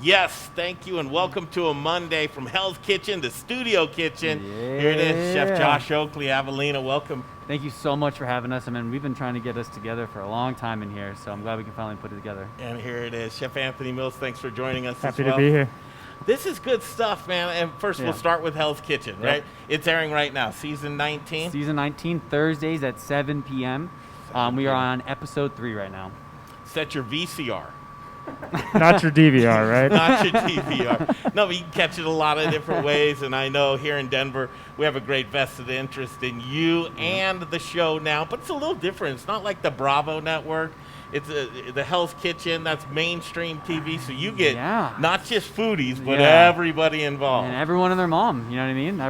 Yes, thank you, and welcome to a Monday from Hell's Kitchen to Studio Kitchen. Yeah. Here it is, Chef Josh Oakley, Avelina, welcome. Thank you so much for having us. I mean, we've been trying to get us together for a long time in here, so I'm glad we can finally put it together. And here it is, Chef Anthony Mills, thanks for joining us Happy as well. to be here. This is good stuff, man, and first we'll start with Hell's Kitchen, right? It's airing right now, season 19. Season 19, Thursdays at 7 p.m. We are on episode 3 right now. Set your VCR. Not your DVR, right? Not your DVR. No, but you can catch it a lot of different ways, and I know here in Denver we have a great vested interest in you and the show now, but it's a little different. It's not like the Bravo network. It's the Hell's Kitchen. That's mainstream TV, so you get not just foodies, but everybody involved. And everyone and their mom, you know what I mean?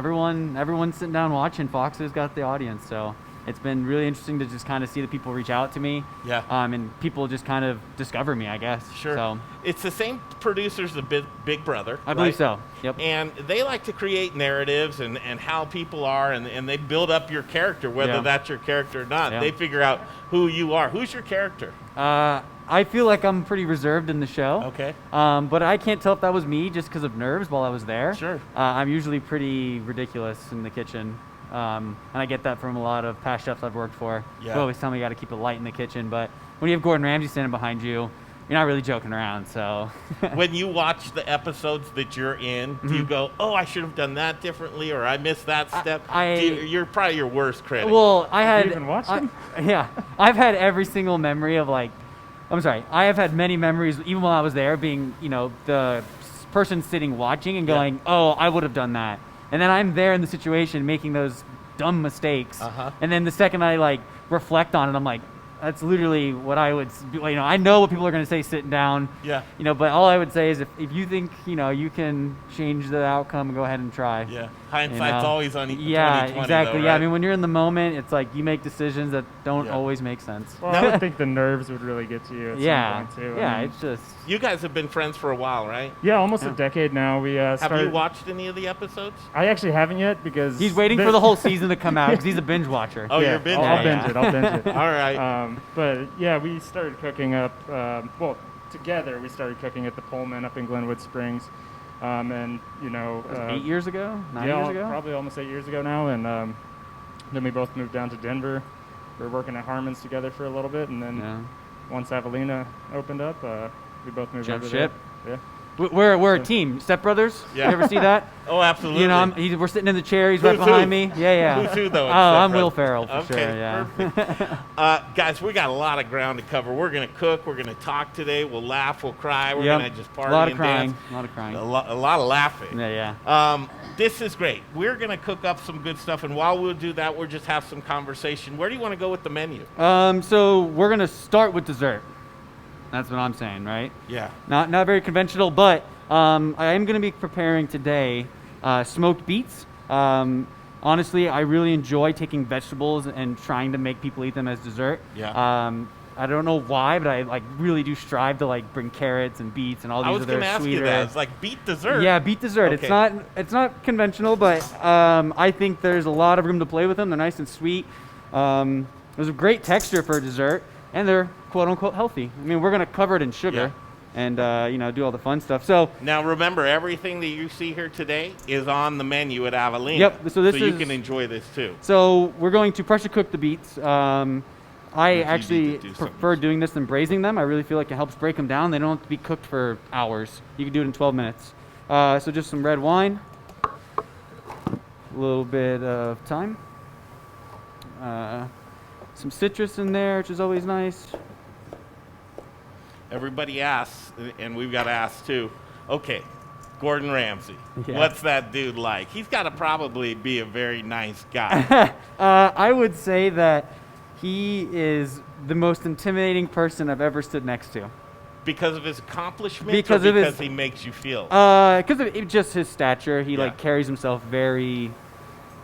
Everyone's sitting down watching. Fox has got the audience, so it's been really interesting to just kind of see the people reach out to me. Yeah. And people just kind of discover me, I guess. Sure. So it's the same producers of Big Brother. I believe so. Yep. And they like to create narratives and how people are, and they build up your character, whether that's your character or not. Yeah. They figure out who you are. Who's your character? I feel like I'm pretty reserved in the show. Okay. But I can't tell if that was me just because of nerves while I was there. Sure. I'm usually pretty ridiculous in the kitchen. And I get that from a lot of past chefs I've worked for. Yeah. They always tell me you got to keep it light in the kitchen. But when you have Gordon Ramsay standing behind you, you're not really joking around. So when you watch the episodes that you're in, do you go, oh, I should have done that differently, or I missed that step? You're probably your worst critic. Well, I had. You even watched them? Yeah. I've had every single memory of I have had many memories, even while I was there, being, the person sitting watching and going, oh, I would have done that. And then I'm there in the situation making those dumb mistakes. And then the second I reflect on it, I'm like, that's literally what I would, I know what people are going to say sitting down. Yeah. But all I would say is if you think, you can change the outcome, go ahead and try. Yeah. Hindsight's always on 2020. Yeah, exactly. Though, Yeah, right? I mean, when you're in the moment, it's like you make decisions that don't always make sense. Well, I would think the nerves would really get to you at some point, too. Yeah, I mean, it's just... You guys have been friends for a while, right? Yeah, almost a decade now. We Have you watched any of the episodes? I actually haven't yet because... He's waiting for the whole season to come out because he's a binge watcher. Oh, you're a binge I'll binge it. I'll binge it. All right. But, yeah, we started cooking up... together we started cooking at the Pullman up in Glenwood Springs. And, 8 years ago? 9 years ago? Probably almost 8 years ago now. And then we both moved down to Denver. We were working at Harmon's together for a little bit. And then once Avelina opened up, we both moved over there. Yeah. We're a team. Step Brothers? Yeah. You ever see that? Oh, absolutely. We're sitting in the chair. He's right behind me. Yeah. Who's who, though? Oh, I'm Will Ferrell for sure, yeah. Perfect. Guys, we got a lot of ground to cover. We're going to cook. We're going to talk today. We'll laugh. We'll cry. We're going to just party and dance. A lot of crying. A lot of laughing. Yeah. This is great. We're going to cook up some good stuff, and while we'll do that, we'll just have some conversation. Where do you want to go with the menu? So we're going to start with dessert. That's what I'm saying, right? Yeah. Not very conventional, but I am going to be preparing today smoked beets. Honestly, I really enjoy taking vegetables and trying to make people eat them as dessert. Yeah. I don't know why, but I really do strive to bring carrots and beets and all these other sweeter. I was going to ask you that. It's like beet dessert. Yeah, beet dessert. Okay. It's not conventional, but I think there's a lot of room to play with them. They're nice and sweet. There's a great texture for dessert, and they're quote unquote healthy. I mean, we're going to cover it in sugar. And do all the fun stuff. So now remember, everything that you see here today is on the menu at Avelina. Yep. So you can enjoy this too. So we're going to pressure cook the beets. I actually prefer doing this than braising them. I really feel like it helps break them down. They don't have to be cooked for hours. You can do it in 12 minutes. So just some red wine, a little bit of thyme, some citrus in there, which is always nice. Everybody asks, and we've got to ask too, okay, Gordon Ramsay, Yeah. What's that dude like? He's got to probably be a very nice guy. I would say that he is the most intimidating person I've ever stood next to. Because of his accomplishments Because he makes you feel? Because of just his stature. He carries himself very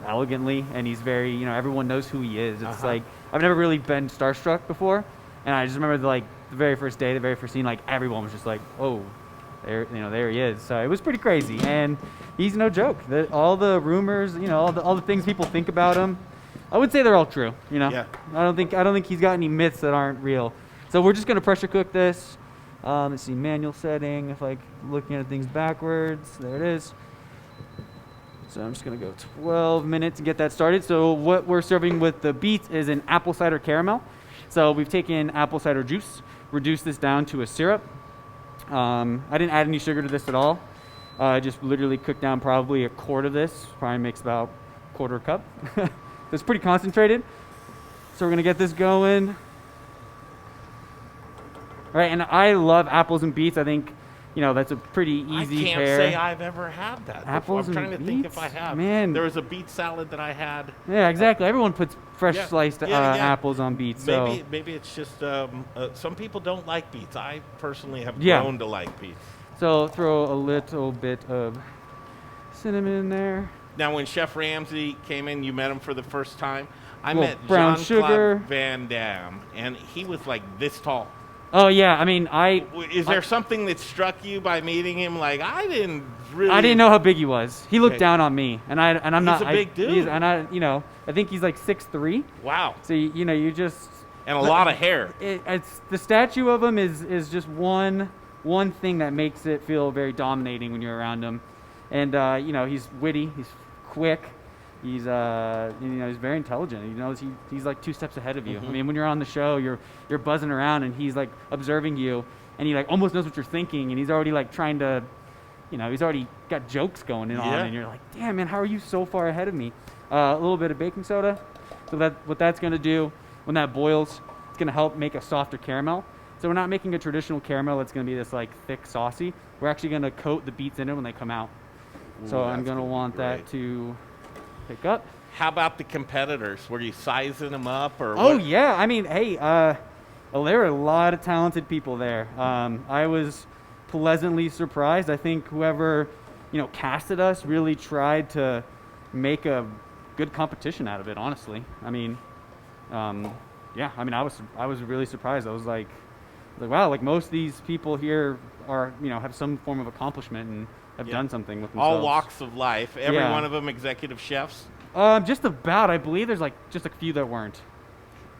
elegantly, and he's very, everyone knows who he is. It's like, I've never really been starstruck before, and I just remember the very first day, the very first scene, everyone was just like, oh, there he is. So it was pretty crazy, and he's no joke. All the rumors, all the things people think about him, I would say they're all true. Yeah. I don't think he's got any myths that aren't real. So we're just gonna pressure cook this. Let's see, manual setting. If like looking at things backwards, there it is. So I'm just gonna go 12 minutes to get that started. So what we're serving with the beets is an apple cider caramel. So we've taken apple cider juice, reduced this down to a syrup. I didn't add any sugar to this at all. I just literally cooked down probably a quart of this. Probably makes about a quarter cup. It's pretty concentrated. So we're gonna get this going. All right, and I love apples and beets. I think, that's a pretty easy pair. I can't say I've ever had that. Apples I'm and trying to beets? think if I have. Man. There was a beet salad that I had. Yeah, exactly. Everyone puts fresh sliced yeah. apples on beets. Maybe it's just some people don't like beets. I personally have grown to like beets. So throw a little bit of cinnamon in there. Now, when Chef Ramsay came in, you met him for the first time. I met brown Jean-Claude sugar. Van Damme, and he was like this tall. Oh yeah, I mean, Is there something that struck you by meeting him? Like, I didn't know how big he was. He looked down on me, and I'm not. He's a big dude. I think he's like 6'3". Wow. So you just. And a lot of hair. It's the statue of him is just one thing that makes it feel very dominating when you're around him, and he's witty, he's quick. He's he's very intelligent. He's like 2 steps ahead of you. I mean, when you're on the show, you're buzzing around, and he's like observing you, and he like almost knows what you're thinking, and he's already like trying to, he's already got jokes going on, and you're like, damn man, how are you so far ahead of me? A little bit of baking soda. So what that's gonna do when that boils, it's gonna help make a softer caramel. So we're not making a traditional caramel. It's gonna be this like thick, saucy. We're actually gonna coat the beets in it when they come out. Ooh, so I'm gonna want that to pick up. How about the competitors? Were you sizing them up or? Oh what? yeah, I mean, hey, there were a lot of talented people there. I was pleasantly surprised. I think whoever casted us really tried to make a good competition out of it. Honestly, I mean, yeah, I mean, I was really surprised. I was like wow, like most of these people here are have some form of accomplishment and have done something with themselves. All walks of life. Every one of them executive chefs? Just about. I believe there's like just a few that weren't.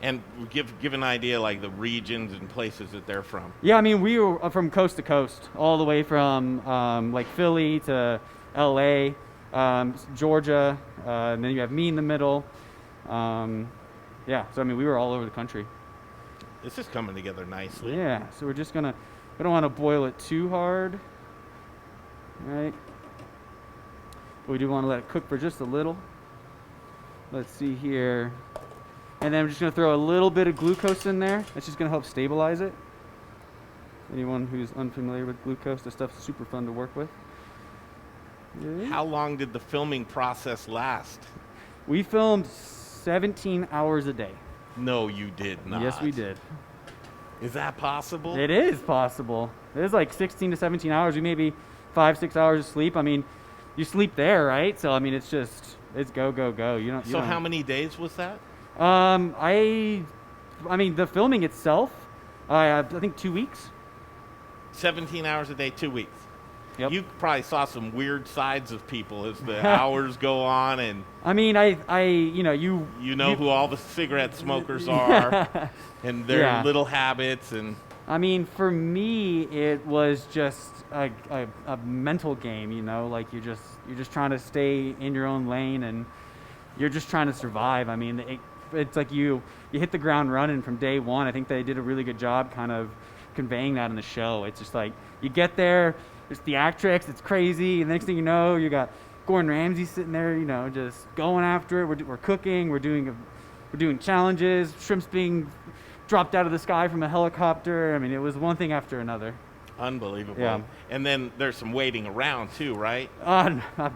And give an idea, like the regions and places that they're from. Yeah, I mean, we were from coast to coast, all the way from like Philly to L.A., Georgia, and then you have me in the middle. Yeah, so I mean, we were all over the country. This is coming together nicely. Yeah, so we don't want to boil it too hard. Right. But we do want to let it cook for just a little. Let's see here. And then I'm just going to throw a little bit of glucose in there. That's just going to help stabilize it. Anyone who's unfamiliar with glucose, this stuff's super fun to work with. Yeah. How long did the filming process last? We filmed 17 hours a day. No, you did not. Yes, we did. Is that possible? It is possible. It is like 16 to 17 hours. We maybe 5-6 hours of sleep. I mean, you sleep there, right? So I mean, it's go go go. So how many days was that? I mean, the filming itself, I think 2 weeks. 17 hours a day, 2 weeks. Yep. You probably saw some weird sides of people as the hours go on, and I mean, you know who all the cigarette smokers are, and their little habits, and I mean, for me, it was just a mental game. Like you're just trying to stay in your own lane, and you're just trying to survive. I mean, it's like you hit the ground running from day one. I think they did a really good job kind of conveying that in the show. It's just like you get there, there's theatrics, it's crazy, and the next thing you know, you got Gordon Ramsay sitting there, just going after it. We're cooking, we're doing challenges, shrimps being dropped out of the sky from a helicopter. I mean, it was one thing after another. Unbelievable. Yeah. And then there's some waiting around too, right?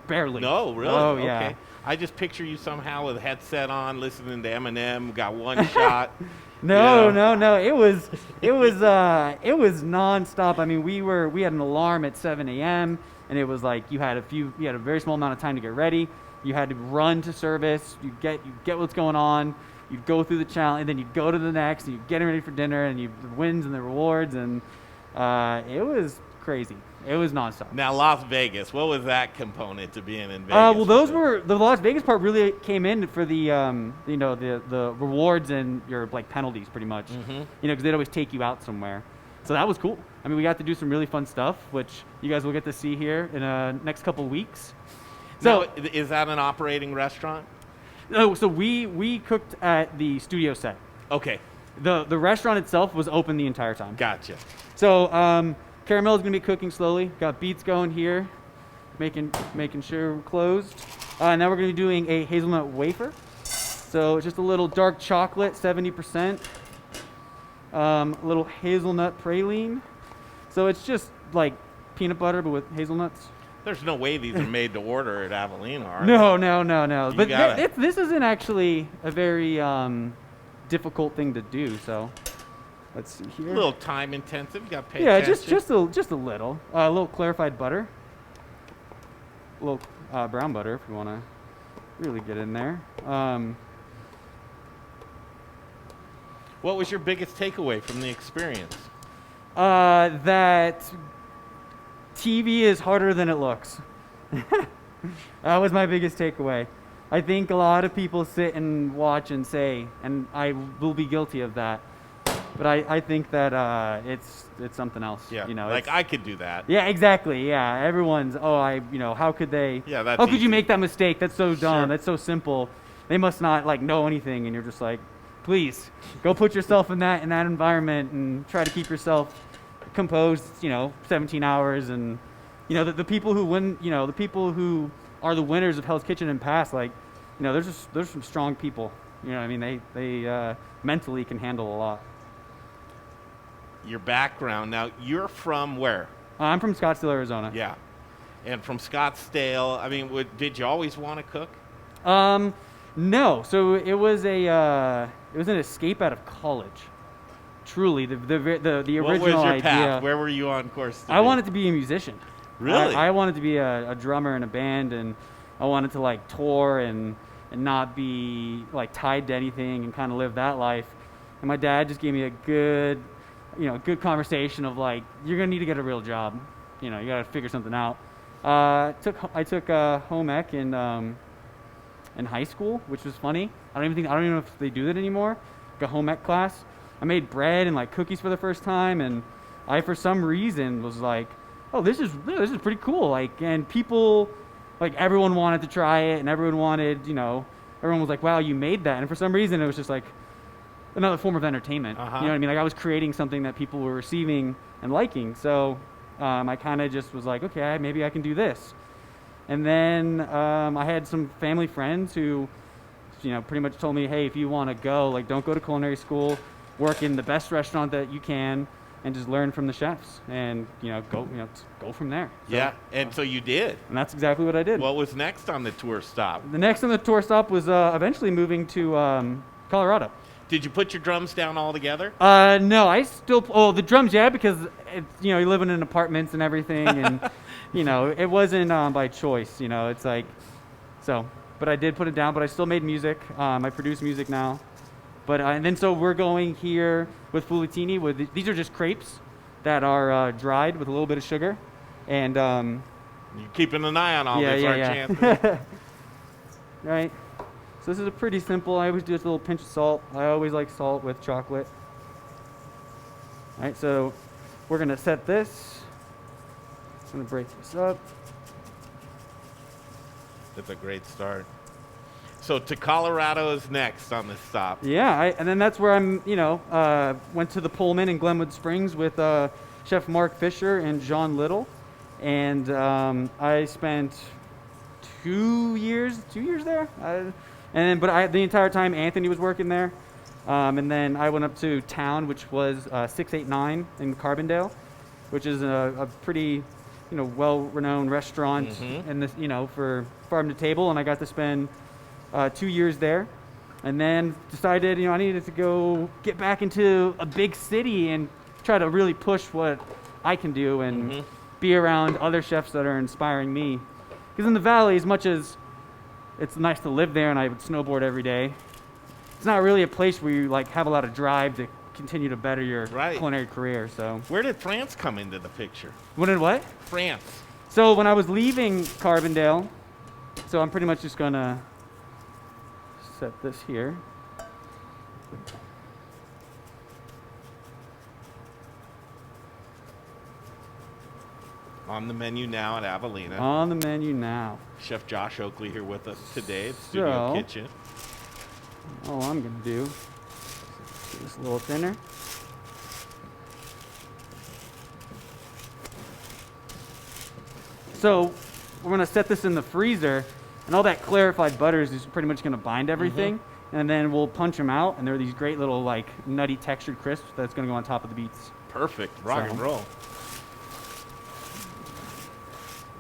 Barely. No, really? Oh, yeah. Okay. I just picture you somehow with a headset on, listening to Eminem, got one shot. No. It was nonstop. I mean, we had an alarm at 7 a.m. and it was like you had a very small amount of time to get ready. You had to run to service. You get what's going on. You'd go through the challenge, and then you'd go to the next, and you'd get ready for dinner, and the wins and the rewards, and it was crazy. It was nonstop. Now, Las Vegas, what was that component to being in Vegas? Well, the Las Vegas part really came in for the the rewards and your like penalties, pretty much. Mm-hmm. Because they'd always take you out somewhere. So that was cool. I mean, we got to do some really fun stuff, which you guys will get to see here in the next couple weeks. So now, is that an operating restaurant? No, so we cooked at the studio set. Okay. The restaurant itself was open the entire time. Gotcha. So Caramel's gonna be cooking slowly. Got beets going here, making sure we're closed. And now we're gonna be doing a hazelnut wafer. So it's just a little dark chocolate, 70%. A little hazelnut praline. So it's just like peanut butter, but with hazelnuts. There's no way these are made to order at Avelina, are No. You But gotta- this isn't actually a very difficult thing to do. So let's see here. A little time intensive. You got to pay Yeah, attention. just a little. A little clarified butter. A little brown butter if you want to really get in there. What was your biggest takeaway from the experience? That TV is harder than it looks. That was my biggest takeaway. I think a lot of people sit and watch and say, and I will be guilty of that, but I think that it's something else. Yeah, you know, like I could do that. yeah, exactly. Yeah, everyone's how could they? Yeah, that's how could easy. you make that mistake? That's so dumb. Sure. That's so simple. They must not like know anything, and you're just like, please go put yourself in that environment and try to keep yourself composed. 17 hours, and the people who win. The people who are the winners of Hell's Kitchen and past, like, there's some strong people. I mean, they mentally can handle a lot. Your background. Now, you're from where? I'm from Scottsdale, Arizona. Yeah. And from Scottsdale, I mean, did you always want to cook? No. So it was an escape out of college. Truly, the original What was your idea. path? Where were you on course to I be? wanted to be a musician. Really? I wanted to be a drummer in a band, and I wanted to like tour and not be like tied to anything and kind of live that life. And my dad just gave me a good conversation of like, you're gonna need to get a real job. You gotta figure something out. I took home ec in high school, which was funny. I don't even know if they do that anymore. Like a home ec class. I made bread and like cookies for the first time, and I for some reason was like, oh, this is pretty cool. Like, and people, like, everyone wanted to try it, and everyone was like, wow, you made that. And for some reason, it was just like another form of entertainment. Uh-huh. You know what I mean? Like, I was creating something that people were receiving and liking. So I kind of just was like, okay, maybe I can do this. And then I had some family friends who, pretty much told me, hey, if you want to go, like, don't go to culinary school, work in the best restaurant that you can, and just learn from the chefs, and go from there. So, Yeah, and so you did. and that's exactly what I did. What was next on the tour stop? The next on the tour stop was eventually moving to Colorado. Did you put your drums down altogether? No, I still the drums, yeah, because you're living in apartments and everything, and it wasn't by choice. It's like so. But I did put it down. But I still made music. I produce music now. But and then so we're going here with Fulatini. These are just crepes that are dried with a little bit of sugar, and You're keeping an eye on all this, aren't you? Right. So this is a pretty simple. I always do just a little pinch of salt. I always like salt with chocolate. All right. So we're gonna set this. I'm gonna break this up. That's a great start. So to Colorado is next on this stop. Yeah, and then that's where I'm, went to the Pullman in Glenwood Springs with Chef Mark Fisher and John Little. And I spent 2 years there. The entire time Anthony was working there. And then I went up to Town, which was 689 in Carbondale, which is a pretty, well-renowned restaurant in this, for farm to table. And I got to spend 2 years there, and then decided I needed to go get back into a big city and try to really push what I can do and be around other chefs that are inspiring me. Because in the Valley, as much as it's nice to live there and I would snowboard every day, it's not really a place where you like have a lot of drive to continue to better your culinary career. So where did France come into the picture? When did what? France. So when I was leaving Carbondale, so I'm pretty much just gonna set this here. On the menu now at Avelina. On the menu now. Chef Josh Oakley here with us today at Studio Kitchen. All I'm going to do is get this a little thinner. So we're going to set this in the freezer, and all that clarified butter is just pretty much going to bind everything. And then we'll punch them out, and they're these great little like nutty textured crisps that's going to go on top of the beets. Perfect. Rock and roll.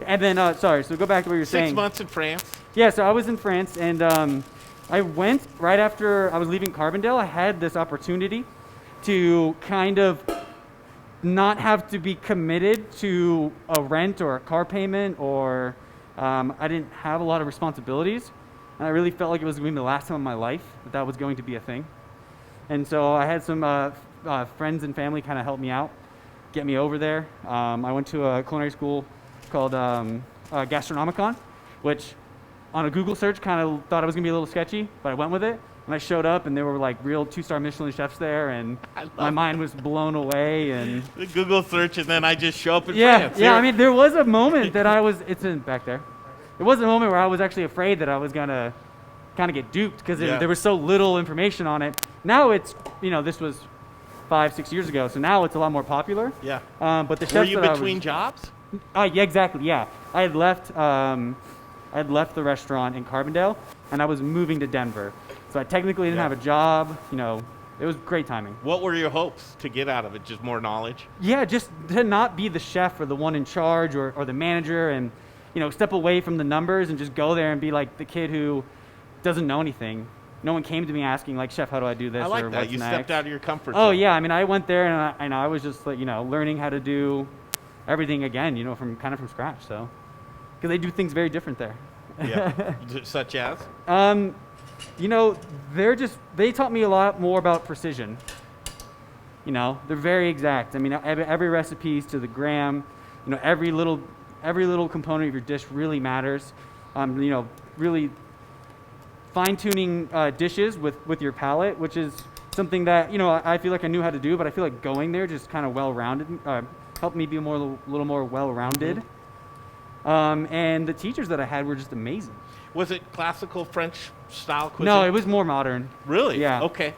And then, so go back to what you were saying. 6 months in France. Yeah, so I was in France, and I went right after I was leaving Carbondale. I had this opportunity to kind of not have to be committed to a rent or a car payment, or I didn't have a lot of responsibilities. And I really felt like it was going to be the last time in my life that was going to be a thing. And so I had some friends and family kind of help me out, get me over there. I went to a culinary school called Gastronomicon, which on a Google search kind of thought it was going to be a little sketchy, but I went with it. And I showed up, and there were like real 2-star Michelin chefs there, and my mind was blown away. And the Google search, and then I just show up in Yeah, France. Here. I mean, there was a moment that I was, back there. There was a moment where I was actually afraid that I was going to kind of get duped because there was so little information on it. Now it's, this was 5-6 years ago, so now it's a lot more popular. Yeah. But the chefs Were you between jobs? Yeah, exactly. Yeah, I had left the restaurant in Carbondale, and I was moving to Denver. So I technically didn't have a job. It was great timing. What were your hopes to get out of it? Just more knowledge? Yeah, just to not be the chef or the one in charge or the manager, and step away from the numbers and just go there and be like the kid who doesn't know anything. No one came to me asking like, Chef, how do I do this? I like or that. What's You next? stepped out of your comfort zone. Oh yeah, I mean, I went there and I was just like, learning how to do everything again, from scratch. So, because they do things very different there. Yeah. Such as? They taught me a lot more about precision. They're very exact. I mean, every recipe is to the gram. Every little component of your dish really matters. Really fine-tuning dishes with your palate, which is something that I feel like I knew how to do, but I feel like going there just kind of well-rounded helped me be a little more well-rounded. And the teachers that I had were just amazing. Was it classical French style cuisine? No, it was more modern. Really? Yeah. Okay.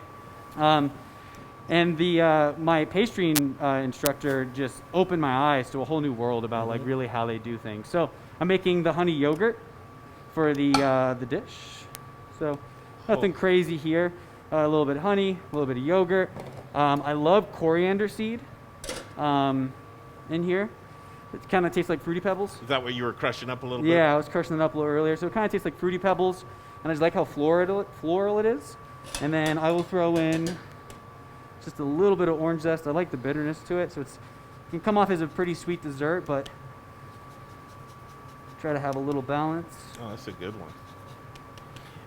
And my pastry instructor just opened my eyes to a whole new world about like really how they do things. So I'm making the honey yogurt for the dish. So nothing crazy here. A little bit of honey, a little bit of yogurt. I love coriander seed in here. It kind of tastes like Fruity Pebbles. Is that what you were crushing up a little bit? Yeah, I was crushing it up a little earlier. So it kind of tastes like Fruity Pebbles. And I just like how floral it is. And then I will throw in just a little bit of orange zest. I like the bitterness to it. So it can come off as a pretty sweet dessert, but try to have a little balance. Oh, that's a good one.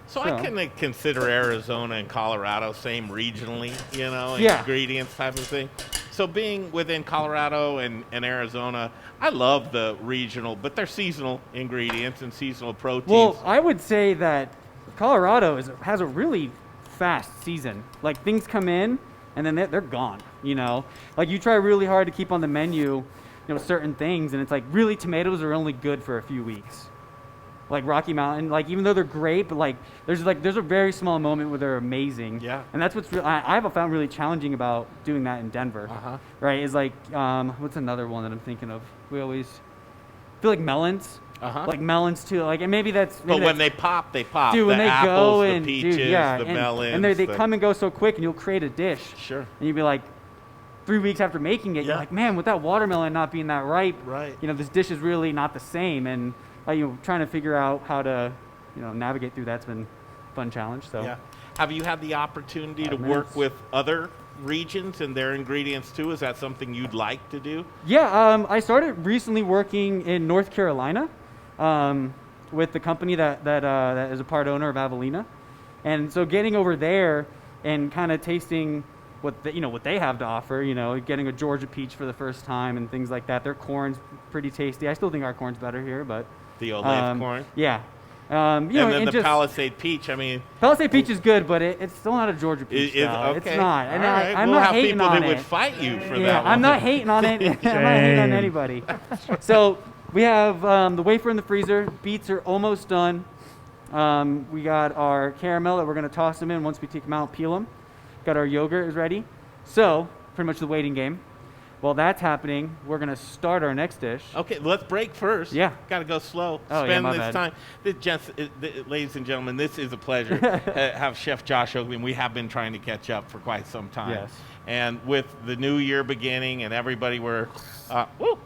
So I can consider Arizona and Colorado same regionally, ingredients type of thing. So being within Colorado and Arizona, I love the regional, but they're seasonal ingredients and seasonal proteins. Well, I would say that Colorado has a really fast season. Like things come in and then they're gone, Like you try really hard to keep on the menu, certain things, and it's like really tomatoes are only good for a few weeks. Like Rocky Mountain, like even though they're great, but like there's a very small moment where they're amazing. Yeah. And that's what's I've found really challenging about doing that in Denver. Right? Is like what's another one that I'm thinking of? We always feel like melons. Like melons too. Like and maybe that's. But when they pop, they pop. Dude, when the they apples, go the and peaches, the melons. And they come and go so quick, and you'll create a dish. Sure. And you'll be like, 3 weeks after making it, you're like, man, with that watermelon not being that ripe, this dish is really not the same. And trying to figure out how to, navigate through that's been a fun challenge. So, yeah. Have you had the opportunity to work with other regions and their ingredients too? Is that something you'd like to do? Yeah, I started recently working in North Carolina with the company that is a part owner of Avelina, and so getting over there and kind of tasting what they have to offer. Getting a Georgia peach for the first time and things like that. Their corn's pretty tasty. I still think our corn's better here, but. The Olathe corn? Yeah. And then the Palisade Peach, I mean. Palisade Peach is good, but it's still not a Georgia peach style. Okay. It's not. And right. I'm not hating on it. We'll have people that would fight you for that one. I'm not hating on it. I'm not hating on anybody. So we have the wafer in the freezer. Beets are almost done. We got our caramel that we're going to toss them in once we take them out and peel them. Got our yogurt is ready. So pretty much the waiting game. While that's happening, we're going to start our next dish. Okay, let's break first. Yeah. Got to go slow. Oh, Spend my this bad. time. Ladies and gentlemen, this is a pleasure. Have Chef Josh Oakley, and we have been trying to catch up for quite some time. Yes. And with the new year beginning and everybody were, woo!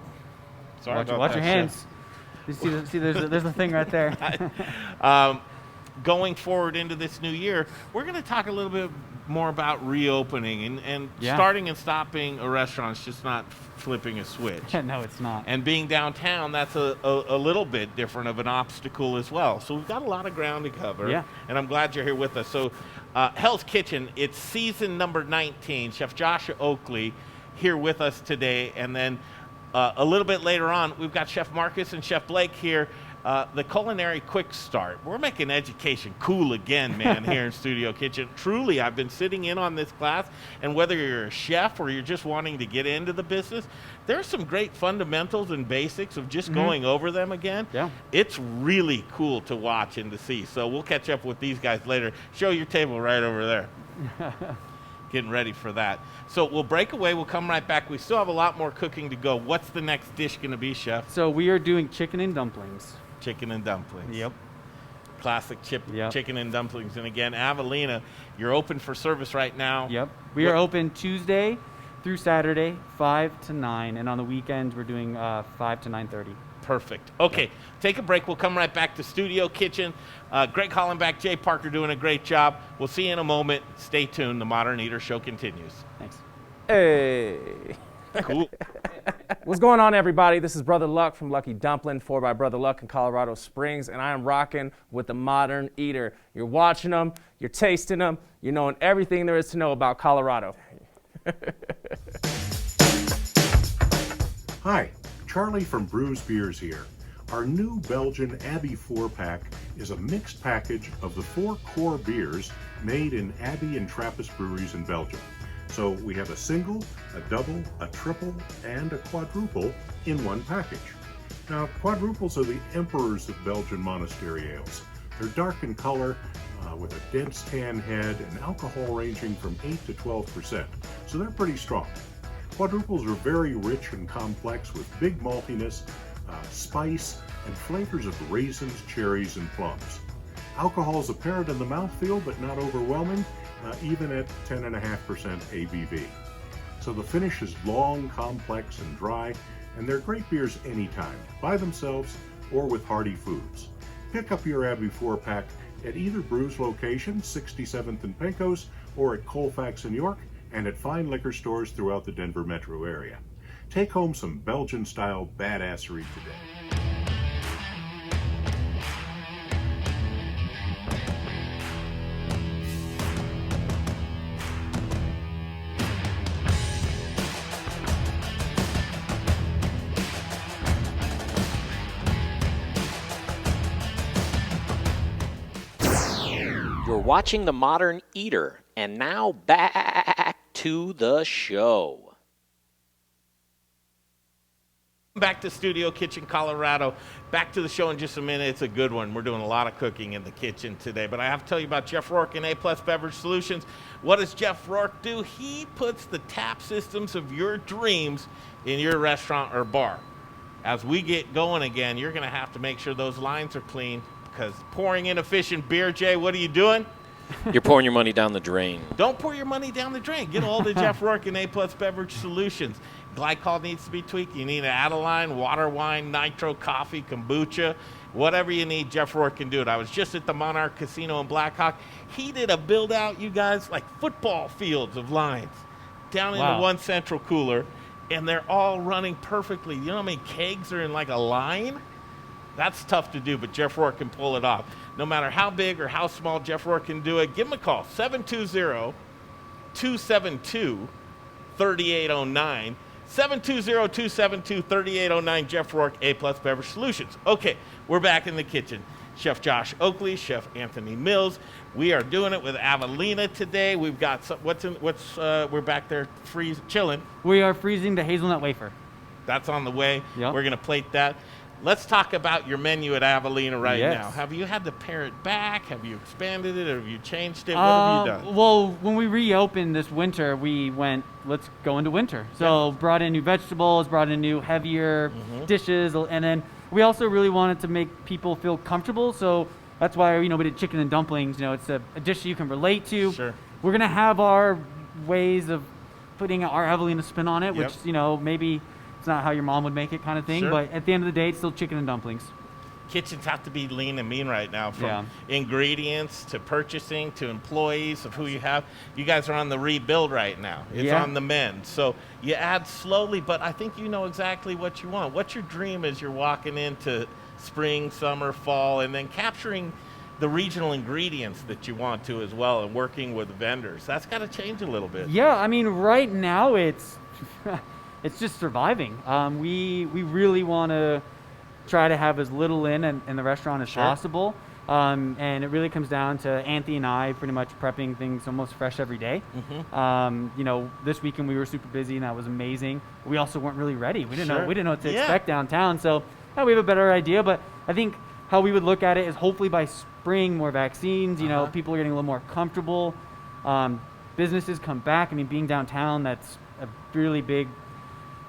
Sorry about Watch that, your hands. You see, there's a thing right there. Going forward into this new year, we're going to talk a little bit more about reopening and starting and stopping a restaurant. It's just not flipping a switch. No, it's not. And being downtown, that's a little bit different of an obstacle as well. So we've got a lot of ground to cover. Yeah. And I'm glad you're here with us. So Hell's Kitchen, it's season number 19. Chef Josh Oakley here with us today. And then a little bit later on, we've got Chef Marcus and Chef Blake here. The Culinary Quick Start. We're making education cool again, man, here in Studio Kitchen. Truly, I've been sitting in on this class, and whether you're a chef or you're just wanting to get into the business, there's some great fundamentals and basics of just going over them again. Yeah. It's really cool to watch and to see. So we'll catch up with these guys later. Show your table right over there. Getting ready for that. So we'll break away. We'll come right back. We still have a lot more cooking to go. What's the next dish going to be, Chef? So we are doing chicken and dumplings. Chicken and dumplings. Yep. Classic chicken and dumplings. And again, Avelina, you're open for service right now. Yep. We are open Tuesday through Saturday, 5 to 9. And on the weekends, we're doing 5 to 9:30. Perfect. Okay, take a break. We'll come right back to Studio Kitchen. Greg Hollenbach, Jay Parker doing a great job. We'll see you in a moment. Stay tuned. The Modern Eater Show continues. Thanks. Hey. Cool. What's going on, everybody? This is Brother Luck from Lucky Dumpling, 4x Brother Luck in Colorado Springs, and I am rocking with the Modern Eater. You're watching them, you're tasting them, you're knowing everything there is to know about Colorado. Hi, Charlie from Brews Beers here. Our new Belgian Abbey 4-pack is a mixed package of the 4 core beers made in Abbey and Trappist breweries in Belgium. So we have a single, a double, a triple, and a quadruple in one package. Now, quadruples are the emperors of Belgian monastery ales. They're dark in color, with a dense tan head, and alcohol ranging from 8 to 12%, so they're pretty strong. Quadruples are very rich and complex with big maltiness, spice, and flavors of raisins, cherries, and plums. Alcohol is apparent in the mouthfeel, but not overwhelming, even at 10.5% ABV. So the finish is long, complex, and dry, and they're great beers anytime, by themselves or with hearty foods. Pick up your Abbey 4-pack at either Brews location, 67th and Pecos, or at Colfax in York, and at fine liquor stores throughout the Denver metro area. Take home some Belgian-style badassery today. You're watching The Modern Eater, and now back to the show. Back to Studio Kitchen, Colorado. Back to the show in just a minute. It's a good one. We're doing a lot of cooking in the kitchen today, but I have to tell you about Jeff Rourke and A+ Beverage Solutions. What does Jeff Rourke do? He puts the tap systems of your dreams in your restaurant or bar. As we get going again, you're going to have to make sure those lines are clean, because pouring inefficient beer, Jay, what are you doing? You're pouring your money down the drain. Don't pour your money down the drain. Get all the Jeff Rourke and A+ Beverage Solutions. Glycol needs to be tweaked. You need an Adeline, water, wine, nitro, coffee, kombucha, whatever you need, Jeff Rourke can do it. I was just at the Monarch Casino in Blackhawk. He did a build out, you guys, like football fields of lines down into one central cooler, and they're all running perfectly. You know how many kegs are in like a line? That's tough to do, but Jeff Rourke can pull it off. No matter how big or how small, Jeff Rourke can do it. Give him a call, 720-272-3809. 720-272-3809, Jeff Rourke, A+ Beverage Solutions. Okay, we're back in the kitchen. Chef Josh Oakley, Chef Anthony Mills. We are doing it with Avelina today. We've got some, we're back there chilling. We are freezing the hazelnut wafer. That's on the way. Yep. We're going to plate that. Let's talk about your menu at Avelina right Yes. now. Have you had to pare it back? Have you expanded it? Or have you changed it? What have you done? Well, when we reopened this winter, we went, let's go into winter. So brought in new vegetables, brought in new heavier dishes, and then we also really wanted to make people feel comfortable. So that's why, we did chicken and dumplings. It's a dish you can relate to. Sure. We're going to have our ways of putting our Avelina spin on it, which, maybe it's not how your mom would make it kind of thing, Sure. but at the end of the day, it's still chicken and dumplings. Kitchens have to be lean and mean right now, from ingredients to purchasing to employees of who you have. You guys are on the rebuild right now. It's on the mend. So you add slowly, but I think you know exactly what you want. What's your dream as you're walking into spring, summer, fall, and then capturing the regional ingredients that you want to as well, and working with vendors? That's got to change a little bit. Yeah, right now it's it's just surviving. We really want to try to have as little in the restaurant as possible. And it really comes down to Anthony and I pretty much prepping things almost fresh every day. This weekend we were super busy and that was amazing. We also weren't really ready. We didn't know what to expect downtown. So we have a better idea, but I think how we would look at it is hopefully by spring, more vaccines, people are getting a little more comfortable. Businesses come back. Being downtown, that's a really big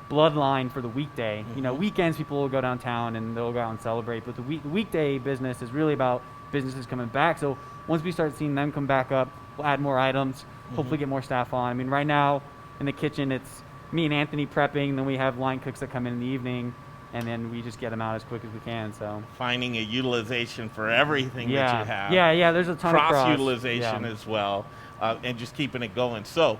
bloodline for the weekday. Weekends people will go downtown and they'll go out and celebrate, but the weekday business is really about businesses coming back. So once we start seeing them come back up, we'll add more items, hopefully get more staff on. Right now in the kitchen, it's me and Anthony prepping, then we have line cooks that come in the evening, and then we just get them out as quick as we can. So finding a utilization for everything that you have. Yeah, there's a ton of cross-utilization as well, and just keeping it going. So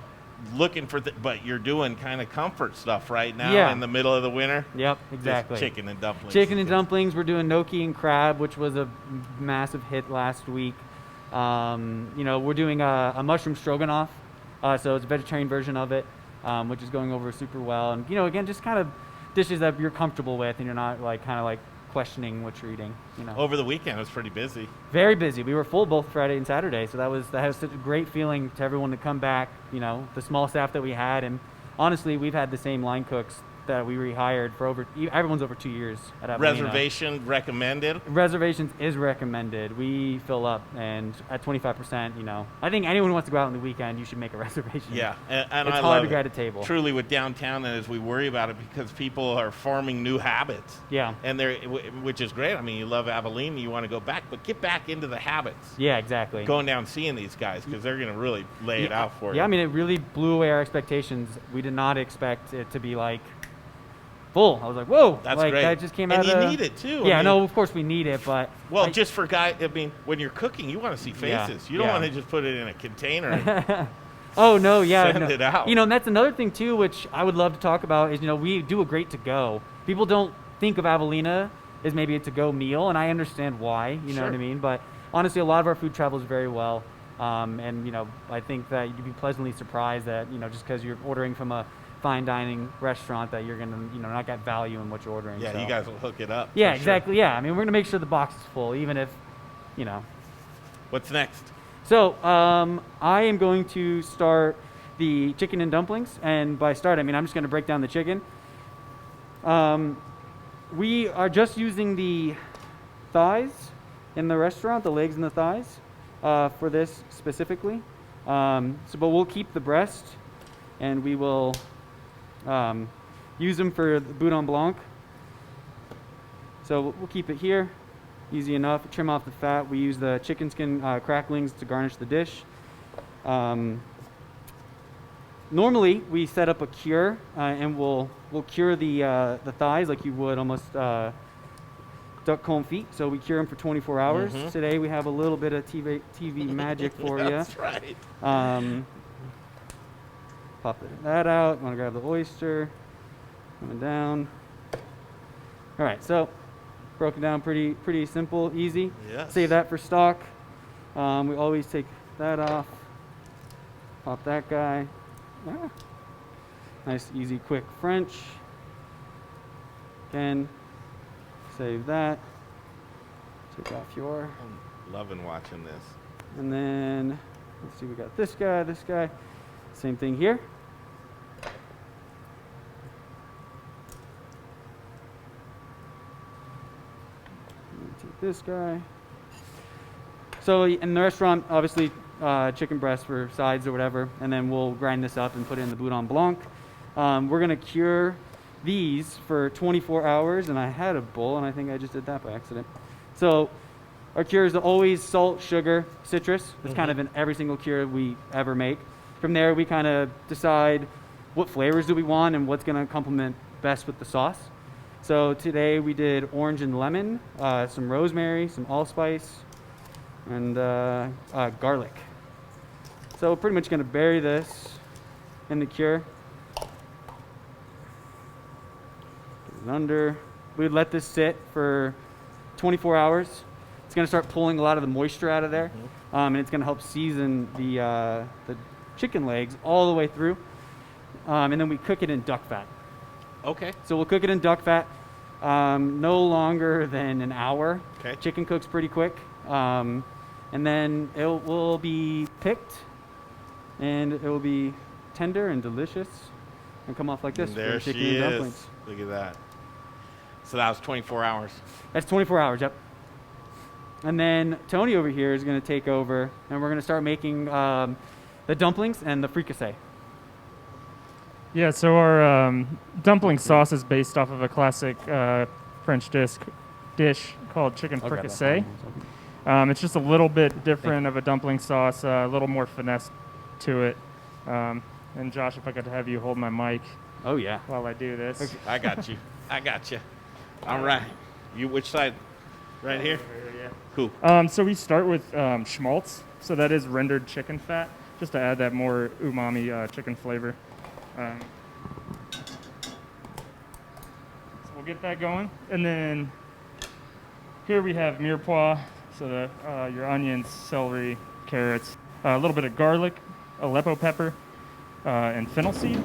looking for but you're doing kind of comfort stuff right now in the middle of the winter. Yep, exactly. Just chicken and dumplings. Chicken and dumplings. We're doing gnocchi and crab, which was a massive hit last week. We're doing a mushroom stroganoff, so it's a vegetarian version of it, which is going over super well. And again, just kind of dishes that you're comfortable with, and you're not questioning what you're eating. Over the weekend, it was pretty busy. Very busy. We were full both Friday and Saturday, so that was such a great feeling to everyone to come back. The small staff that we had, and honestly, we've had the same line cooks that we rehired for everyone's over 2 years at Avelina. Reservation recommended? Reservations is recommended. We fill up, and at 25%, I think anyone who wants to go out on the weekend, you should make a reservation. Yeah, and it's I hard love to get a table. Truly with downtown, and as we worry about it, because people are forming new habits. Yeah. And which is great. You love Avelina, you want to go back, but get back into the habits. Yeah, exactly. Going down and seeing these guys, because they're going to really lay it out for you. Yeah, it really blew away our expectations. We did not expect it to be full. I was like, whoa, that's great. That just came out. And you need it too. Yeah, no, of course we need it, but just for guys. When you're cooking, you want to see faces. You don't want to just put it in a container. And oh no, yeah, send it out. And that's another thing too, which I would love to talk about is we do a great to go. People don't think of Avelina as maybe a to go meal, and I understand why. You know what I mean? But honestly, a lot of our food travels very well, and I think that you'd be pleasantly surprised that just because you're ordering from a fine dining restaurant that you're gonna not get value in what you're ordering. Yeah, so you guys will hook it up. Yeah, exactly. Sure. Yeah, we're gonna make sure the box is full, even if What's next? So I am going to start the chicken and dumplings, and by start I'm just gonna break down the chicken. We are just using the thighs in the restaurant, the legs and the thighs, for this specifically. But we'll keep the breast, and we will use them for the boudin blanc. So we'll keep it here, easy enough. Trim off the fat. We use the chicken skin cracklings to garnish the dish. Normally we set up a cure, and we'll cure the thighs like you would almost duck confit. So we cure them for 24 hours. Today we have a little bit of TV magic for you. That's right. Pop that out. Want to grab the oyster. Coming down. All right, so broken down pretty simple, easy. Yes. Save that for stock. We always take that off. Pop that guy. Ah. Nice, easy, quick French. Again, save that. Take off your. I'm loving watching this. And then, let's see, we got this guy. Same thing here. Take this guy. So in the restaurant, obviously, chicken breast for sides or whatever, and then we'll grind this up and put it in the Boudin Blanc. We're gonna cure these for 24 hours, and I had a bowl, and I think I just did that by accident. So our cure is always salt, sugar, citrus. It's kind of in every single cure we ever make. From there, we kind of decide what flavors do we want and what's gonna complement best with the sauce. So today we did orange and lemon, some rosemary, some allspice, and garlic. So we're pretty much gonna bury this in the cure. Get it under. We would let this sit for 24 hours. It's gonna start pulling a lot of the moisture out of there, and it's gonna help season the chicken legs all the way through. And then we cook it in duck fat. Okay. So we'll cook it in duck fat, no longer than an hour. Okay. Chicken cooks pretty quick. And then it will be picked, and it will be tender and delicious, and come off like this. And there for chicken she and is. dumplings. Look at that. So that was 24 hours. That's 24 hours, yep. And then Tony over here is going to take over, and we're going to start making the dumplings and the fricassee. Yeah, so our dumpling sauce is based off of a classic French dish called chicken fricassee. It's just a little bit different of a dumpling sauce, a little more finesse to it. And Josh, if I could have you hold my mic Oh, yeah. while I do this. Okay. I got you. I got you. All right. You which side? Right here? Yeah. Cool. So we start with schmaltz. So that is rendered chicken fat, just to add that more umami chicken flavor. So we'll get that going. And then here we have mirepoix. So your onions, celery, carrots, a little bit of garlic, Aleppo pepper, and fennel seed.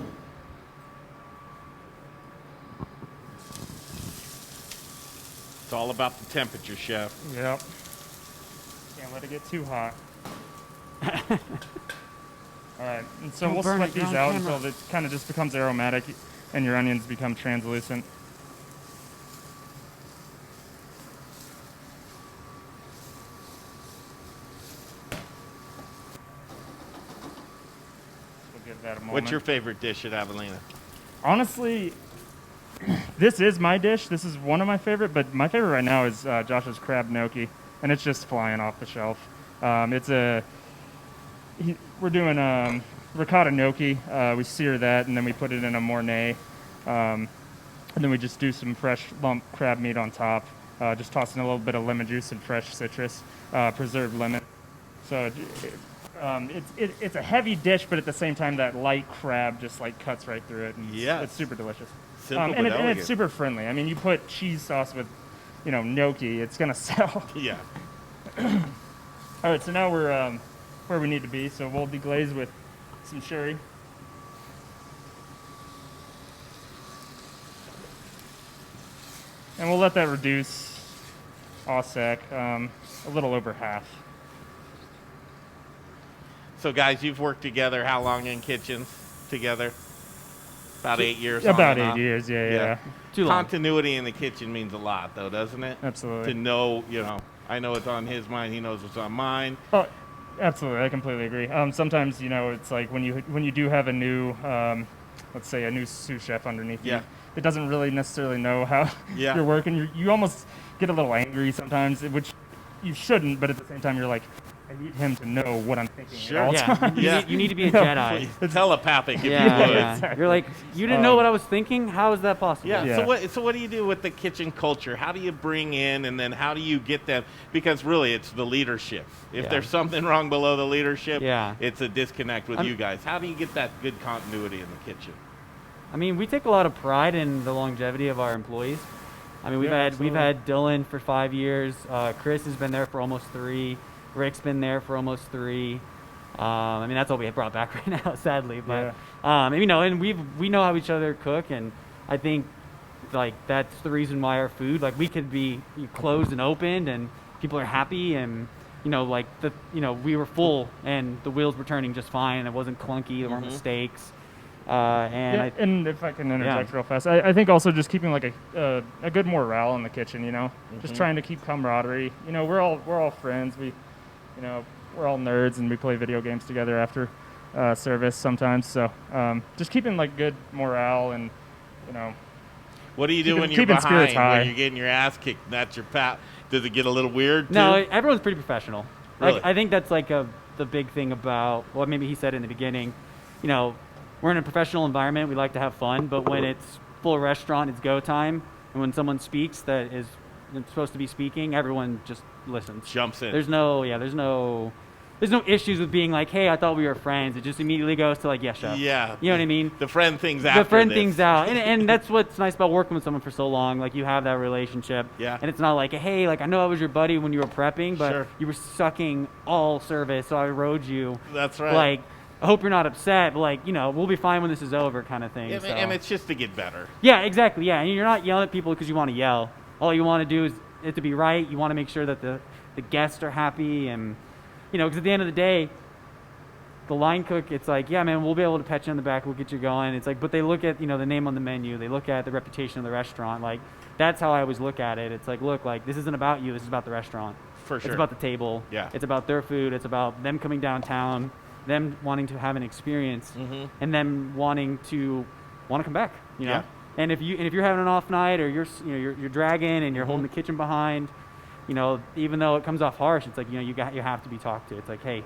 It's all about the temperature, chef. Yep. Can't let it get too hot. All right, and so Don't we'll burn sweat it, you're these on out camera. until it kind of just becomes aromatic and your onions become translucent. We'll give that a moment. What's your favorite dish at Avelina? Honestly, this is my dish. This is one of my favorite, but my favorite right now is Josh's crab gnocchi, and it's just flying off the shelf. We're doing ricotta gnocchi. We sear that, and then we put it in a mornay, and then we just do some fresh lump crab meat on top, just tossing a little bit of lemon juice and fresh citrus, preserved lemon. So it's a heavy dish, but at the same time, that light crab just like cuts right through it, and it's super delicious. Simple And but it's elegant. super friendly. I mean, you put cheese sauce with, gnocchi, it's gonna sell. Yeah. All right, so now we're where we need to be. So we'll deglaze with some sherry. And we'll let that reduce au sec, a little over half. So, guys, you've worked together how long in kitchens together? About 8 years. About on and 8 off? years, yeah. Too long. Continuity in the kitchen means a lot, though, doesn't it? Absolutely. To know, I know it's on his mind. He knows what's on mine. Oh, absolutely. I completely agree. Sometimes, it's like when you do have a new, let's say, a new sous chef underneath you, that doesn't really necessarily know how you're working. You almost get a little angry sometimes, which you shouldn't, but at the same time, you're like, I need him to know what I'm thinking. Sure. At all Yeah, times. you need to be a Jedi. It's telepathic, if you would. Yeah. Exactly. You're like, you didn't know what I was thinking? How is that possible? Yeah. Yeah. So what do you do with the kitchen culture? How do you bring in, and then how do you get them? Because really, it's the leadership. If Yeah. there's something wrong below the leadership, Yeah. it's a disconnect with you guys. How do you get that good continuity in the kitchen? I mean, we take a lot of pride in the longevity of our employees. I mean, we've had Dylan for 5 years. Chris has been there for almost 3. Rick's been there for almost 3. I mean, that's all we have brought back right now, sadly. But and we know how each other cook, and I think like that's the reason why our food, like, we could be closed and opened, and people are happy, and like we were full and the wheels were turning just fine. It wasn't clunky. There weren't mistakes. And if I can interject real fast, I think also just keeping like a good morale in the kitchen, just trying to keep camaraderie. We're all friends. We're all nerds, and we play video games together after service sometimes. So just keeping like good morale, and What do you do when you're behind, when you're getting your ass kicked? And that's your pat. Does it get a little weird too? No, everyone's pretty professional. Really? Like, I think that's like the big thing about, well, maybe he said in the beginning, we're in a professional environment. We like to have fun, but when it's full restaurant, it's go time. And when someone speaks that is supposed to be speaking, everyone just listens. Jumps in. There's no issues with being like, hey, I thought we were friends. It just immediately goes to like, yeah, shut up. Yeah. You know what I mean? The friend thing's after The friend this. thing's out. And that's what's nice about working with someone for so long. Like, you have that relationship. Yeah. And it's not like, hey, like, I know I was your buddy when you were prepping, but Sure. you were sucking all service, so I rode you. That's right. Like, I hope you're not upset, but like, we'll be fine when this is over kind of thing. And it's just to get better. Yeah, exactly. Yeah. And you're not yelling at people because you want to yell. All you want to do is it to be right. You want to make sure that the guests are happy, and, because at the end of the day, the line cook, it's like, yeah, man, we'll be able to pet you on the back, we'll get you going. It's like, but they look at, the name on the menu, they look at the reputation of the restaurant. Like, that's how I always look at it. It's like, look, like, this isn't about you, this is about the restaurant. For sure. It's about the table. Yeah. It's about their food. It's about them coming downtown, them wanting to have an experience, and them wanting to come back. Yeah. And if you're having an off night, or you're dragging and you're holding the kitchen behind, even though it comes off harsh, it's like, you have to be talked to. It's like, hey,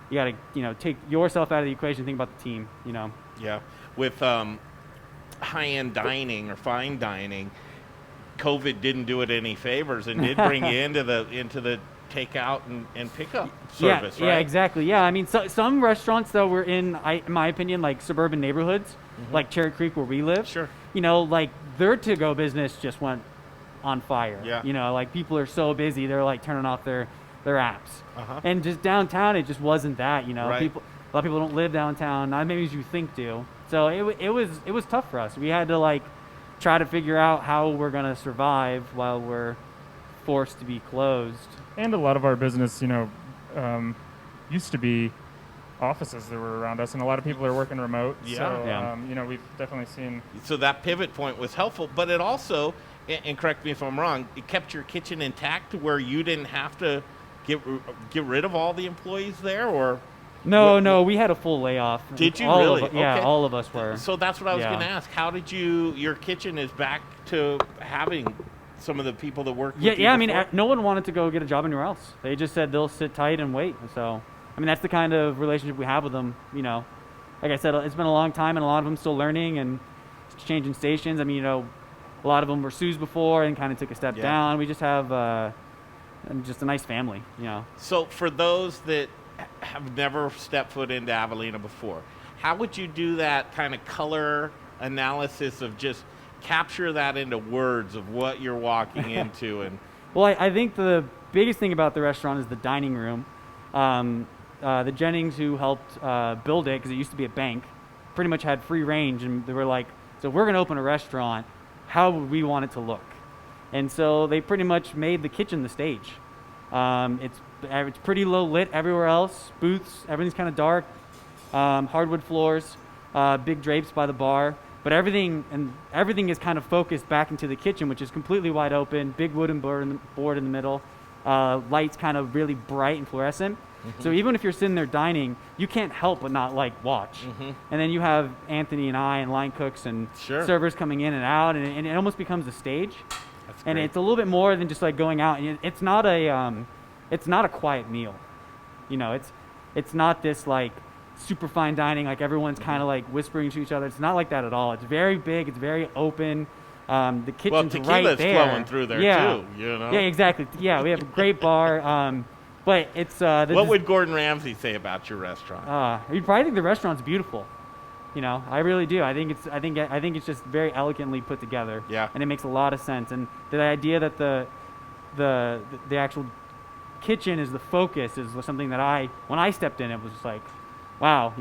you got to, take yourself out of the equation, think about the team, Yeah. With high-end dining or fine dining, COVID didn't do it any favors and did bring you into the takeout and pickup service, right? Yeah, exactly. Yeah, I mean, some restaurants, though, were in my opinion, like suburban neighborhoods, like Cherry Creek where we live. Sure. Like their to-go business just went on fire. Yeah. Like people are so busy, they're like turning off their apps. And just downtown, it just wasn't that. Right. A lot of people don't live downtown, not maybe as you think do. So it was tough for us. We had to like try to figure out how we're gonna survive while we're forced to be closed. And a lot of our business, used to be offices that were around us, and a lot of people are working remote. Yeah. So, we've definitely seen. So that pivot point was helpful, but it also, and correct me if I'm wrong, it kept your kitchen intact to where you didn't have to get rid of all the employees there, or? No, we had a full layoff. Did you all really? Yeah, Okay. all of us were. So that's what I was Yeah. going to ask. How did your kitchen is back to having some of the people that worked with you Yeah. I mean, before? no one wanted to go get a job anywhere else. They just said they'll sit tight and wait. So, I mean, that's the kind of relationship we have with them. Like I said, it's been a long time, and a lot of them still learning and changing stations. I mean, a lot of them were Sue's before and kind of took a step down. We just have just a nice family. So for those that have never stepped foot into Avelina before, how would you do that kind of color analysis of just capture that into words of what you're walking into? And Well, I think the biggest thing about the restaurant is the dining room. The Jennings who helped build it, because it used to be a bank, pretty much had free range, and they were like, so we're going to open a restaurant, how would we want it to look? And so they pretty much made the kitchen the stage. It's pretty low lit everywhere else, booths, everything's kind of dark, hardwood floors, big drapes by the bar, but everything is kind of focused back into the kitchen, which is completely wide open, big wooden board in the middle, lights kind of really bright and fluorescent. So even if you're sitting there dining, you can't help but not like watch. And then you have Anthony and I and line cooks and servers coming in and out, and it almost becomes a stage. that's And great. it's a little bit more than just like going out. And it's not a quiet meal. It's not this like super fine dining, like everyone's kind of like whispering to each other. It's not like that at all. It's very big. It's very open. The kitchen's right there. tequila's flowing through there too. Yeah, exactly. Yeah, we have a great bar. But it's What would Gordon Ramsay say about your restaurant? you probably think the restaurant's beautiful. I really do. I think it's just very elegantly put together. Yeah. And it makes a lot of sense. And the idea that the actual kitchen is the focus is something that when I stepped in, it was just like, wow,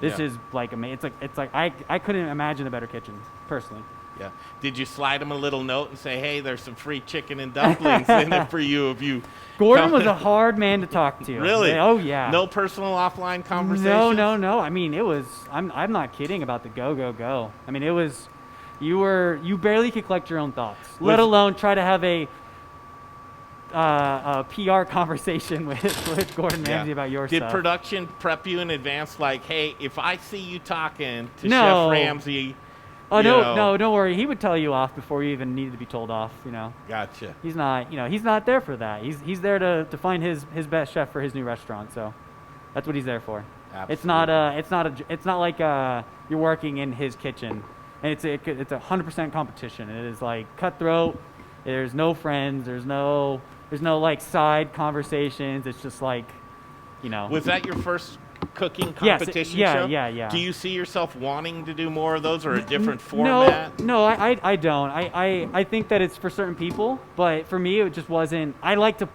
this is like amazing. It's like I couldn't imagine a better kitchen personally. Yeah. Did you slide him a little note and say, hey, there's some free chicken and dumplings in it for you if you... Gordon was a hard man to talk to. Really? Oh, yeah. No personal offline conversations? No. I mean, it was, I'm not kidding about the go. I mean, it was, you barely could collect your own thoughts, let alone try to have a PR conversation with Gordon Ramsay about your stuff. Did production prep you in advance, like, hey, if I see you talking to Chef Ramsay... Oh, no, don't worry. He would tell you off before you even needed to be told off, Gotcha. He's not there for that. He's there to find his best chef for his new restaurant, so that's what he's there for. Absolutely. It's not like you're working in his kitchen. And it's 100% competition. It is like cutthroat. There's no friends. There's no like side conversations. It's just like, Was that your first cooking competition show? Yeah. Do you see yourself wanting to do more of those or a different format? No, I don't. I think that it's for certain people, but for me it just wasn't. I like to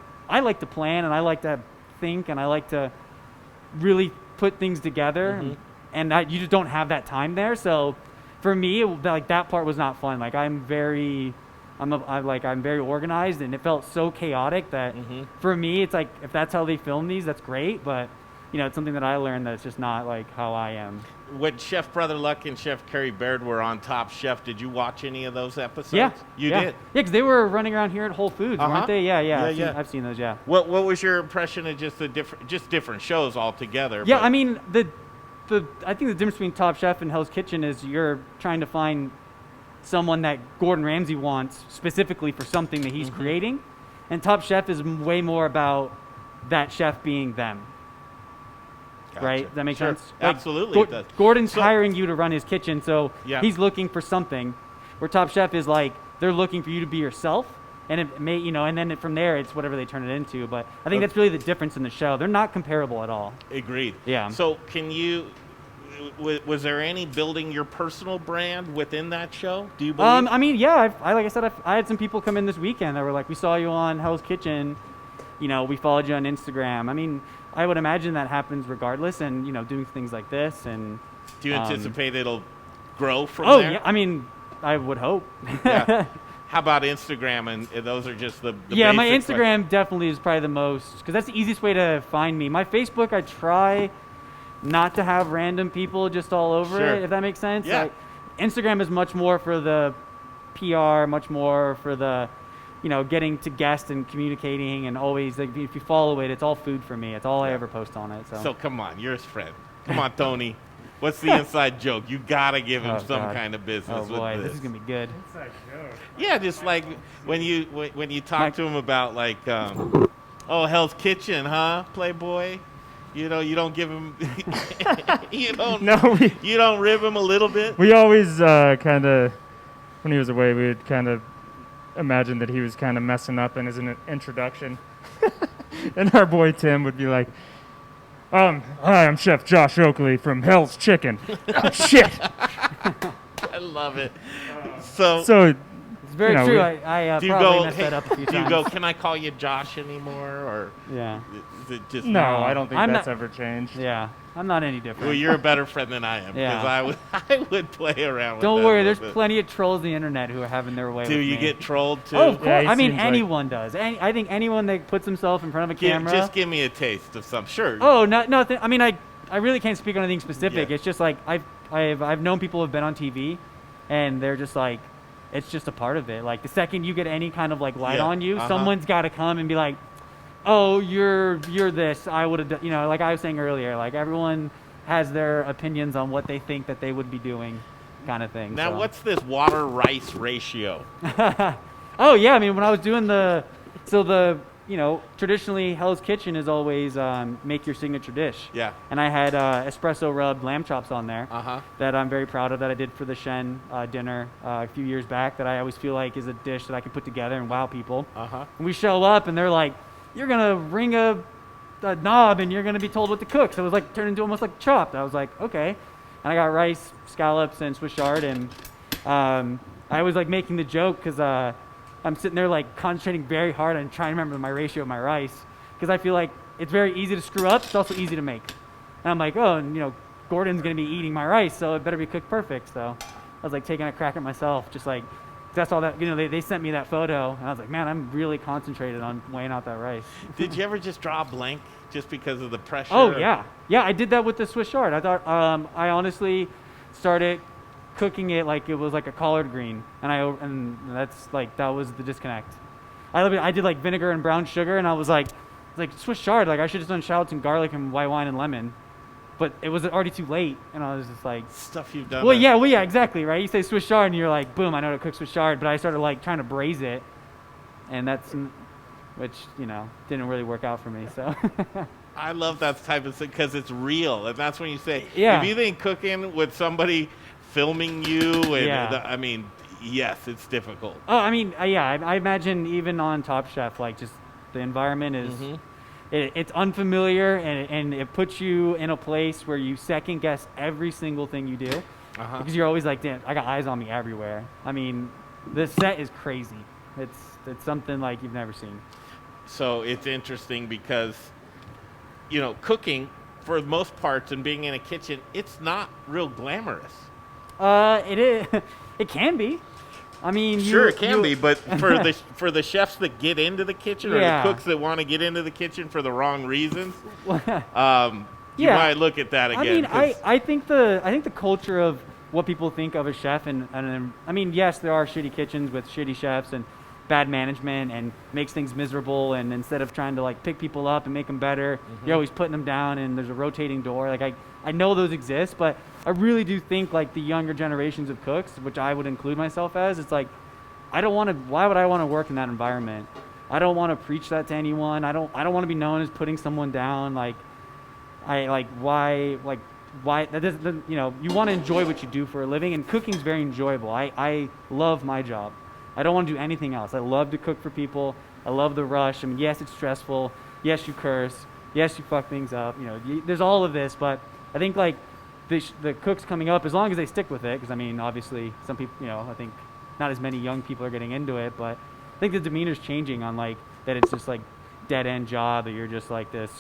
plan, and I like to think, and I like to really put things together, and you just don't have that time there. So for me, that part was not fun. Like I'm very organized, and it felt so chaotic that for me it's like, if that's how they film these, that's great, but it's something that I learned that it's just not like how I am. When Chef Brother Luck and Chef Carrie Baird were on Top Chef, did you watch any of those episodes? Yeah. You did? Yeah, because they were running around here at Whole Foods, weren't they? Yeah. I've seen those, yeah. What was your impression of just different shows altogether? Yeah, I mean, I think the difference between Top Chef and Hell's Kitchen is you're trying to find someone that Gordon Ramsay wants specifically for something that he's creating, and Top Chef is way more about that chef being them. Gotcha. Right? Does that make sense? Absolutely, it does. Gordon's hiring you to run his kitchen, so Yeah. he's looking for something. Where Top Chef is like, they're looking for you to be yourself, and it may, and then from there it's whatever they turn it into. But I think that's really the difference in the show. They're not comparable at all. Agreed. Yeah. So was there any building your personal brand within that show? Do you believe? I mean, yeah. Like I said, I had some people come in this weekend that were like, we saw you on Hell's Kitchen. We followed you on Instagram. I mean, I would imagine that happens regardless, and doing things like this. And do you anticipate it'll grow from there? Oh yeah, I mean, I would hope. Yeah. How about Instagram? And those are just the yeah, my basics, Instagram definitely is probably the most, because that's the easiest way to find me. My Facebook, I try not to have random people just all over it, if that makes sense. Yeah. Like, Instagram is much more for the PR, much more for the getting to guests and communicating, and always, like, if you follow it, it's all food for me. It's all I ever post on it. So come on, you're his friend. Come on, Tony. What's the inside joke? You gotta give him some kind of business. Oh boy, with this is gonna be good. Inside joke. Yeah, just like when you talk to him about like, oh, Hell's Kitchen, huh, Playboy? You don't give him, you don't rib him a little bit. We always kind of, when he was away, we would kind of imagine that he was kind of messing up in his introduction. And our boy Tim would be like, hi, I'm Chef Josh Oakley from Hell's Chicken. Oh, shit. I love it. So it's very true. I probably messed that up a few times. Do you go, can I call you Josh anymore? Or yeah. Is it just no, I don't think that's ever changed. Yeah. I'm not any different. Well, you're a better friend than I am, because I would play around with Don't worry, there's plenty of trolls on the internet who are having their way with me. Do you get trolled too? Oh, of course. Yeah, I mean, anyone does. I think anyone that puts himself in front of a camera. Just give me a taste of some. Sure. Oh, no. I mean, I really can't speak on anything specific. Yeah. It's just like I've known people who have been on TV, and they're just like, it's just a part of it. Like the second you get any kind of like light on you, someone's got to come and be like, oh, you're this. I would have done. Like I was saying earlier, like everyone has their opinions on what they think that they would be doing, kind of thing. Now, what's this water-rice ratio? Oh, yeah. I mean, when I was doing traditionally Hell's Kitchen is always make your signature dish. Yeah. And I had espresso rubbed lamb chops on there that I'm very proud of, that I did for the Shen dinner a few years back, that I always feel like is a dish that I can put together and wow people. And we show up and they're like, you're going to ring a knob and you're going to be told what to cook. So it was like turned into almost like chopped. I was like, okay. And I got rice, scallops, and Swiss chard. And I was like making the joke because I'm sitting there like concentrating very hard on trying to remember my ratio of my rice, because I feel like it's very easy to screw up. It's also easy to make. And I'm like, oh, and Gordon's going to be eating my rice, so it better be cooked perfect. So I was like taking a crack at myself, just like, that's all that, they sent me that photo, and I was like, man, I'm really concentrated on weighing out that rice. Did you ever just draw a blank just because of the pressure? Oh, yeah. Yeah, I did that with the Swiss chard. I thought, I honestly started cooking it like it was like a collard green, and that's like, that was the disconnect. I did like vinegar and brown sugar, and I was like Swiss chard, like I should have done shallots and garlic and white wine and lemon. But it was already too late, and I was just like... Stuff you've done. Well, yeah, exactly, right? You say Swiss chard, and you're like, boom, I know how to cook Swiss chard. But I started, like, trying to braise it, and which, didn't really work out for me, so... I love that type of thing because it's real, and that's when you say, yeah. If you think cooking with somebody filming you, and yes, it's difficult. Oh, I mean, I imagine even on Top Chef, like, just the environment is... Mm-hmm. It's unfamiliar, and it puts you in a place where you second guess every single thing you do, because you're always like, damn, I got eyes on me everywhere. I mean, the set is crazy. It's something like you've never seen. So it's interesting because, cooking for the most parts and being in a kitchen, it's not real glamorous. It is. It can be. I mean, sure, it can be, but for the chefs that get into the kitchen, or the cooks that want to get into the kitchen for the wrong reasons, you might look at that again. I mean, I think the culture of what people think of a chef, and I mean, yes, there are shitty kitchens with shitty chefs and bad management, and makes things miserable. And instead of trying to like pick people up and make them better, you're always putting them down, and there's a rotating door. Like I know those exist, but I really do think like the younger generations of cooks, which I would include myself as, it's like, why would I want to work in that environment? I don't want to preach that to anyone. I don't want to be known as putting someone down. Why that doesn't, you want to enjoy what you do for a living, and cooking's very enjoyable. I love my job. I don't want to do anything else. I love to cook for people. I love the rush. I mean, yes, it's stressful. Yes, you curse. Yes, you fuck things up. There's all of this, but I think like the cooks coming up, as long as they stick with it, because I mean, obviously some people, I think not as many young people are getting into it, but I think the demeanor's changing on like that it's just like dead end job, that you're just like this,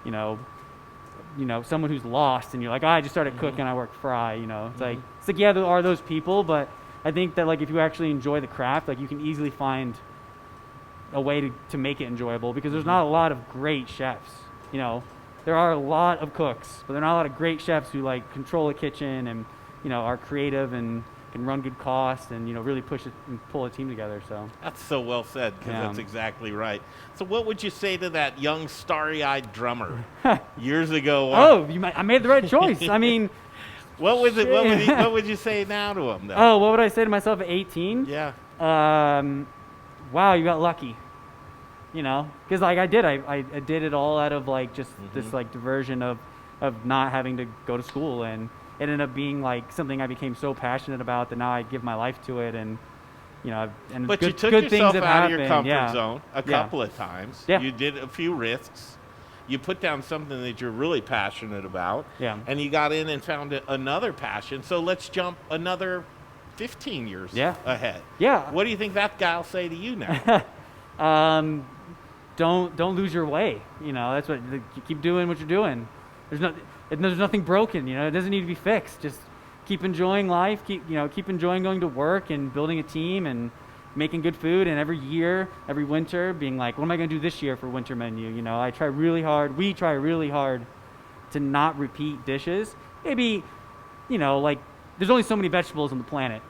someone who's lost, and you're like, I just started cooking, I work fry, it's like yeah, there are those people, but I think that like if you actually enjoy the craft, like you can easily find a way to make it enjoyable, because there's not a lot of great chefs, There are a lot of cooks, but there are not a lot of great chefs who like control a kitchen and, are creative and can run good costs and, really push it and pull a team together. So that's so well said, because that's exactly right. So what would you say to that young starry-eyed drummer years ago? I made the right choice. I mean, what would you say now to him, though? Oh, what would I say to myself at 18? Yeah. Wow, you got lucky. Because like I did it all out of like just this like diversion of not having to go to school, and it ended up being like something I became so passionate about that now I give my life to it, and but good, you took good yourself things out of your happened. comfort zone a couple of times. Yeah. You did a few risks. You put down something that you're really passionate about, and you got in and found another passion. So let's jump another 15 years ahead. Yeah. What do you think that guy will say to you now? Don't lose your way. That's what you keep doing. What you're doing. There's nothing broken. It doesn't need to be fixed. Just keep enjoying life. Keep enjoying going to work and building a team and making good food. And every year, every winter, being like, what am I going to do this year for winter menu? I try really hard. We try really hard to not repeat dishes. Maybe, like there's only so many vegetables on the planet.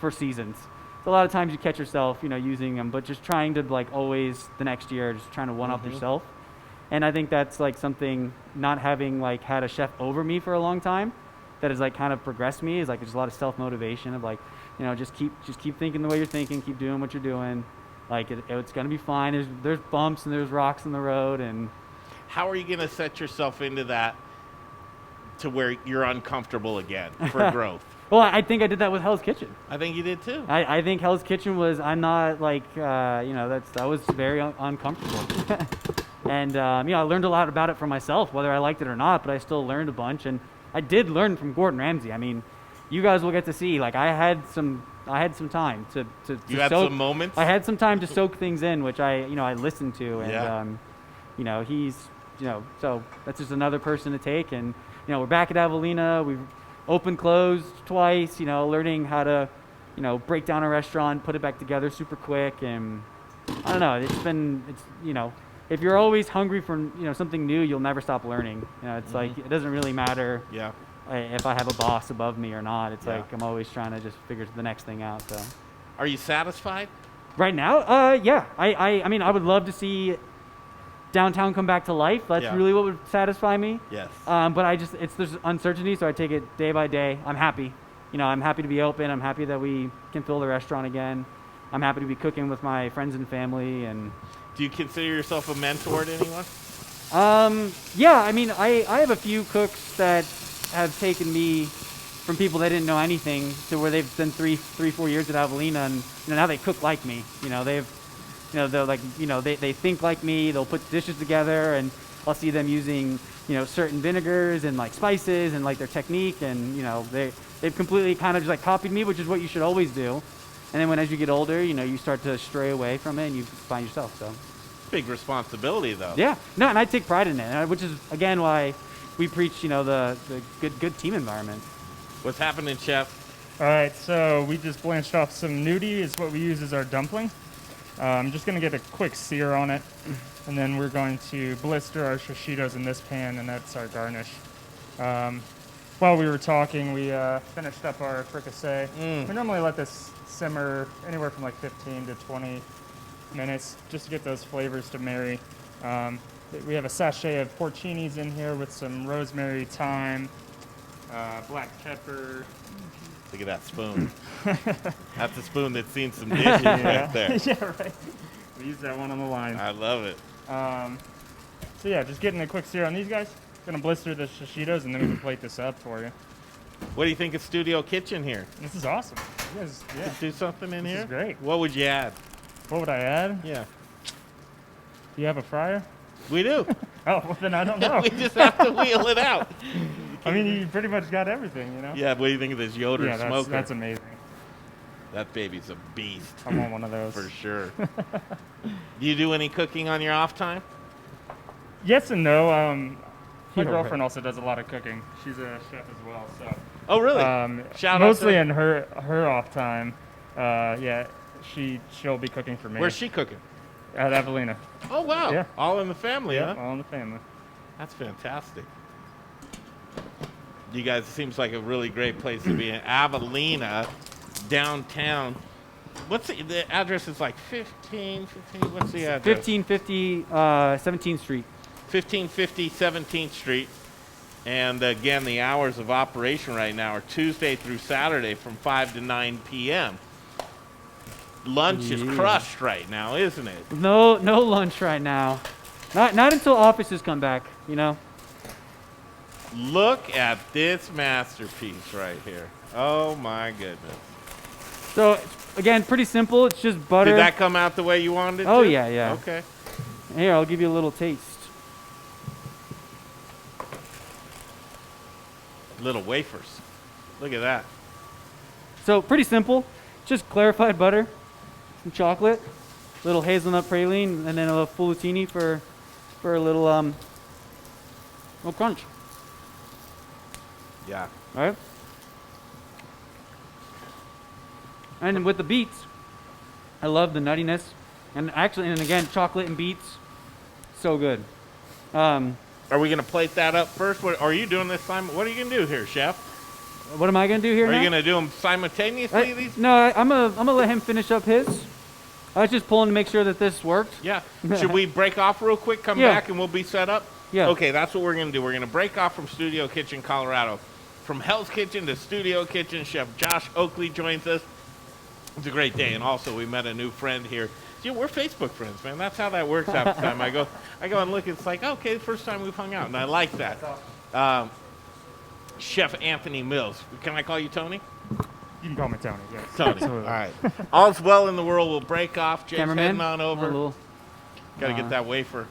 For seasons. So a lot of times you catch yourself, using them, but just trying to like always the next year, just trying to one-up yourself. And I think that's like something, not having like had a chef over me for a long time, that has like kind of progressed me, is like there's a lot of self-motivation of like, just keep thinking the way you're thinking, keep doing what you're doing. Like it's gonna be fine. There's bumps and there's rocks in the road. And how are you gonna set yourself into that to where you're uncomfortable again for growth? Well, I think I did that with Hell's Kitchen. I think you did too. I think Hell's Kitchen was, I'm not like, that was very uncomfortable. And, I learned a lot about it for myself, whether I liked it or not, but I still learned a bunch. And I did learn from Gordon Ramsay. I mean, you guys will get to see, like I had some time to you had some moments? I had some time to soak things in, which I listened to. And, he's, so that's just another person to take. And, we're back at Avelina. We've open, closed twice, learning how to, break down a restaurant, put it back together super quick. And I don't know, if you're always hungry for, something new, you'll never stop learning. It's like, it doesn't really matter if I have a boss above me or not. It's like, I'm always trying to just figure the next thing out. So, Are you satisfied? right now, yeah. I mean, I would love to see downtown come back to life. That's really what would satisfy me. Yes. But there's uncertainty, so I take it day by day. I'm happy. I'm happy to be open. I'm happy that we can fill the restaurant again. I'm happy to be cooking with my friends and family. And do you consider yourself a mentor to anyone? yeah. I mean, I have a few cooks that have taken me from people that didn't know anything to where they've been 4 years at Avelina, and now they cook like me. They're like, they think like me. They'll put dishes together, and I'll see them using, certain vinegars and like spices and like their technique, and they've completely kind of just like copied me, which is what you should always do. And then as you get older, you start to stray away from it, and you find yourself. So big responsibility, though. yeah, no, and I take pride in it, which is again why we preach, the good team environment. What's happening, Chef? All right, so we just blanched off some nudie. Is what we use as our dumpling. I'm just going to get a quick sear on it, and then we're going to blister our shishitos in this pan, and that's our garnish. While we were talking, we finished up our fricassee. We normally let this simmer anywhere from like 15 to 20 minutes just to get those flavors to marry. We have a sachet of porcinis in here with some rosemary, thyme, black pepper. Look at that spoon. That's a spoon that's seen some dishes right there. Yeah, right. We use that one on the line. I love it. So yeah, just getting a quick sear on these guys. Gonna blister the shishitos, and then we can plate this up for you. What do you think of Studio Kitchen here? This is awesome. You guys, yeah. Do something in This here? is great. What would you add? What would I add? Yeah. Do you have a fryer? We do. Oh, well, then I don't know. We just have to wheel it out. I mean, you pretty much got everything, Yeah, what do you think of this Yoder Yeah, smoker? that's amazing. That baby's a beast. I want one of those. For sure. Do you do any cooking on your off time? Yes and no. My You're girlfriend also does a lot of cooking. She's a chef as well, so. Oh, really? Shout out mostly to in her off time. Yeah, she'll be cooking for me. Where's she cooking? At Avelina. Oh, wow. Yeah. All in the family, Yeah, huh? all in the family. That's fantastic. You guys, it seems like a really great place to be in Avelina, downtown. What's the address? Is like 15, what's the address? 1550 17th Street. 1550 17th Street. And again, the hours of operation right now are Tuesday through Saturday from 5 to 9 p.m. Lunch is crushed right now, isn't it? No lunch right now. Not until offices come back, Look at this masterpiece right here. Oh my goodness. So again, pretty simple. It's just butter. Did that come out the way you wanted it Oh, to? yeah. Okay. Here, I'll give you a little taste. Little wafers. Look at that. So pretty simple. Just clarified butter, some chocolate, little hazelnut praline, and then a little fullatini for a little crunch. Yeah. All right. And then with the beets, I love the nuttiness, and again, chocolate and beets, so good. Are we going to plate that up first? Are you doing this time? What are you going to do here, Chef? What am I gonna do here Are now? you going to do them simultaneously? These? No, I'm gonna let him finish up his. I was just pulling to make sure that this worked. Yeah. Should we break off real quick, come Yeah. back, and we'll be set up? Yeah. Okay, that's what we're going to do. We're going to break off from Studio Kitchen, Colorado. From Hell's Kitchen to Studio Kitchen, Chef Josh Oakley joins us. It's a great day, and also we met a new friend here. See, we're Facebook friends, man. That's how that works half the time. I go and look. It's like, okay, the first time we've hung out, and I like that. Chef Anthony Mills. Can I call you Tony? You can call me Tony, yes. Tony. Absolutely. All right. All's well in the world. We'll break off. James Cameraman, heading on over. little, Got to get that wafer.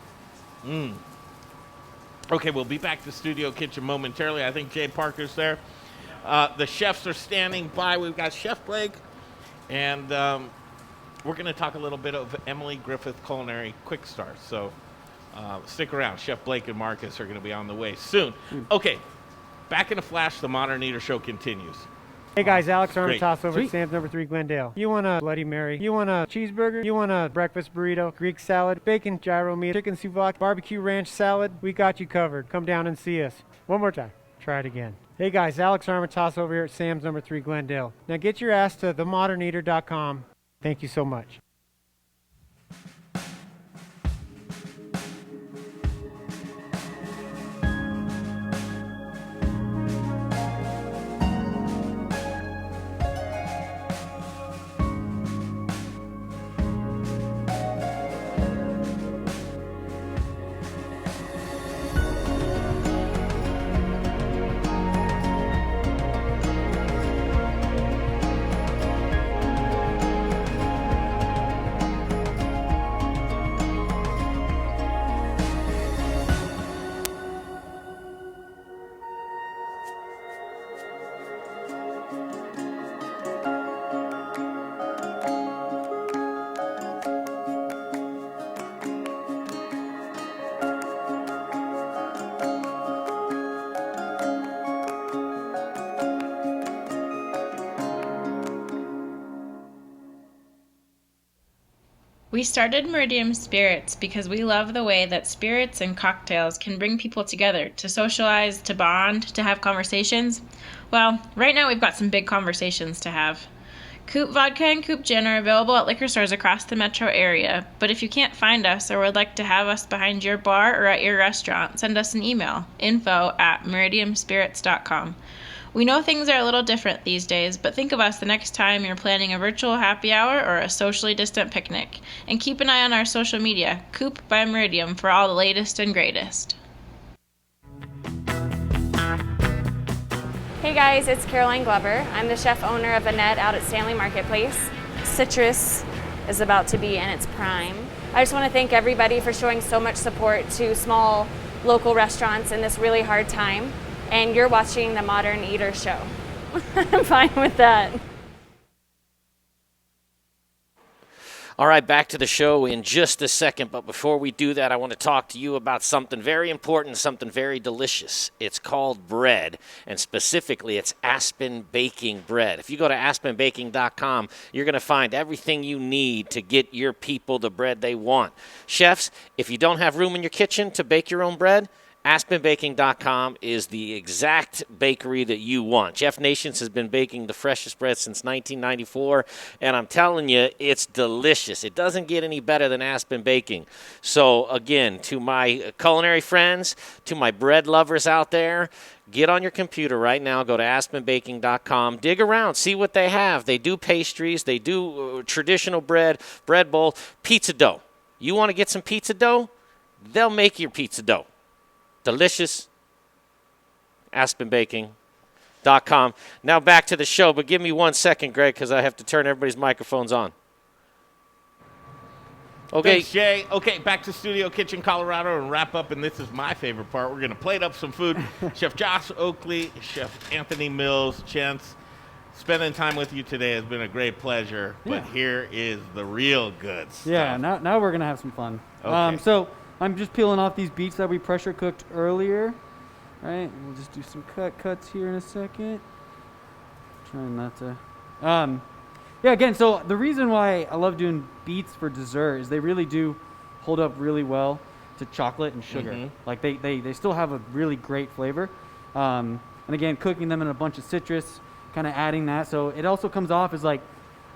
Okay, we'll be back to Studio Kitchen momentarily. I think Jay Parker's there. The chefs are standing by. We've got Chef Blake, and we're going to talk a little bit of Emily Griffith Culinary Quick Start. So stick around. Chef Blake and Marcus are going to be on the way soon. Okay, back in a flash, the Modern Eater Show continues. Hey guys, Alex Great. Armitage over Sweet. at Sam's number 3 Glendale. You want a Bloody Mary? You want a cheeseburger? You want a breakfast burrito? Greek salad? Bacon gyro meat? Chicken souvlaki? Barbecue ranch salad? We got you covered. Come down and see us. One more time. Try it again. Hey guys, Alex Armitage over here at Sam's number 3 Glendale. Now get your ass to themoderneater.com. Thank you so much. We started Meridium Spirits because we love the way that spirits and cocktails can bring people together to socialize, to bond, to have conversations. Well, right now we've got some big conversations to have. Coupe Vodka and Coupe Gin are available at liquor stores across the metro area, but if you can't find us or would like to have us behind your bar or at your restaurant, send us an email, info@meridiumspirits.com. We know things are a little different these days, but think of us the next time you're planning a virtual happy hour or a socially distant picnic. And keep an eye on our social media, Coupe by Meridium, for all the latest and greatest. Hey guys, it's Caroline Glover. I'm the chef owner of Annette out at Stanley Marketplace. Citrus is about to be in its prime. I just want to thank everybody for showing so much support to small local restaurants in this really hard time. And you're watching the Modern Eater Show. I'm fine with that. All right, back to the show in just a second. But before we do that, I want to talk to you about something very important, something very delicious. It's called bread, and specifically it's Aspen Baking Bread. If you go to aspenbaking.com, you're going to find everything you need to get your people the bread they want. Chefs, if you don't have room in your kitchen to bake your own bread, AspenBaking.com is the exact bakery that you want. Jeff Nations has been baking the freshest bread since 1994, and I'm telling you, it's delicious. It doesn't get any better than Aspen Baking. So, again, to my culinary friends, to my bread lovers out there, get on your computer right now, go to aspenbaking.com, dig around, see what they have. They do pastries, they do traditional bread, bread bowl, pizza dough. You want to get some pizza dough? They'll make your pizza dough. Delicious. AspenBaking.com. Now back to the show, but give me 1 second, Greg, because I have to turn everybody's microphones on. Okay. Thanks, Jay. Okay, back to Studio Kitchen, Colorado, and wrap up, and this is my favorite part. We're going to plate up some food. Chef Josh Oakley, Chef Anthony Mills, Chance, spending time with you today has been a great pleasure, but here is the real good stuff. Yeah, now we're going to have some fun. Okay. So I'm just peeling off these beets that we pressure cooked earlier. Right, we'll just do some cuts here in a second. Trying not to. Yeah, again, so the reason why I love doing beets for dessert is they really do hold up really well to chocolate and sugar. Mm-hmm. Like they still have a really great flavor. And again, cooking them in a bunch of citrus, kind of adding that. So it also comes off as like,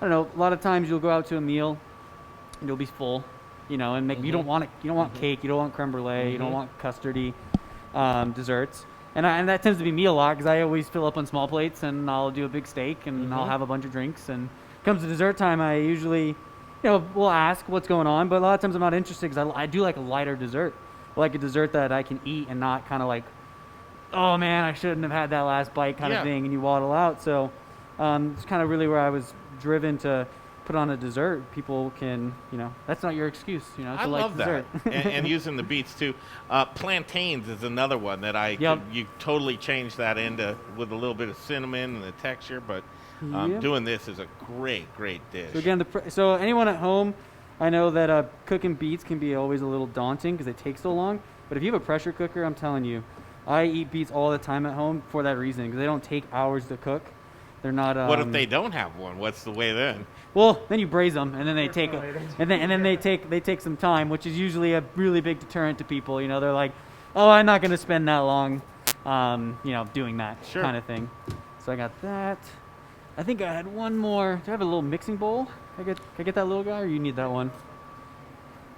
I don't know, a lot of times you'll go out to a meal and you'll be full. You know, and maybe you don't want cake, you don't want creme brulee, you don't want custardy desserts, and that tends to be me a lot because I always fill up on small plates and I'll do a big steak and I'll have a bunch of drinks. And comes to dessert time, I usually, will ask what's going on, but a lot of times I'm not interested because I do like a lighter dessert, like a dessert that I can eat and not kind of like, oh man, I shouldn't have had that last bite kind of thing, and you waddle out. So it's kind of really where I was driven to put on a dessert. People can, that's not your excuse, I to love like dessert. that. and using the beets too. Plantains is another one that you totally change that into with a little bit of cinnamon and the texture, but doing this is a great dish. So again, so anyone at home, I know that cooking beets can be always a little daunting because it takes so long, but if you have a pressure cooker, I'm telling you, I eat beets all the time at home for that reason, because they don't take hours to cook. They're not. What if they don't have one? What's the way then? Well, then you braise them, and then they take, and then they take some time, which is usually a really big deterrent to people. You know, they're like, oh, I'm not going to spend that long, you know, doing that kind of thing. So I got that. I think I had one more. Do I have a little mixing bowl? Can I get that little guy, or you need that one?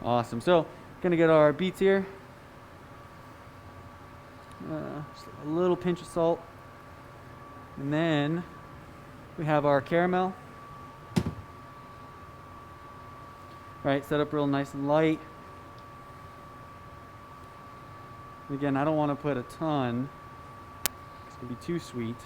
Awesome. So gonna get our beets here. Just a little pinch of salt, and then we have our caramel. Right, set up real nice and light. Again, I don't want to put a ton. It's gonna be too sweet.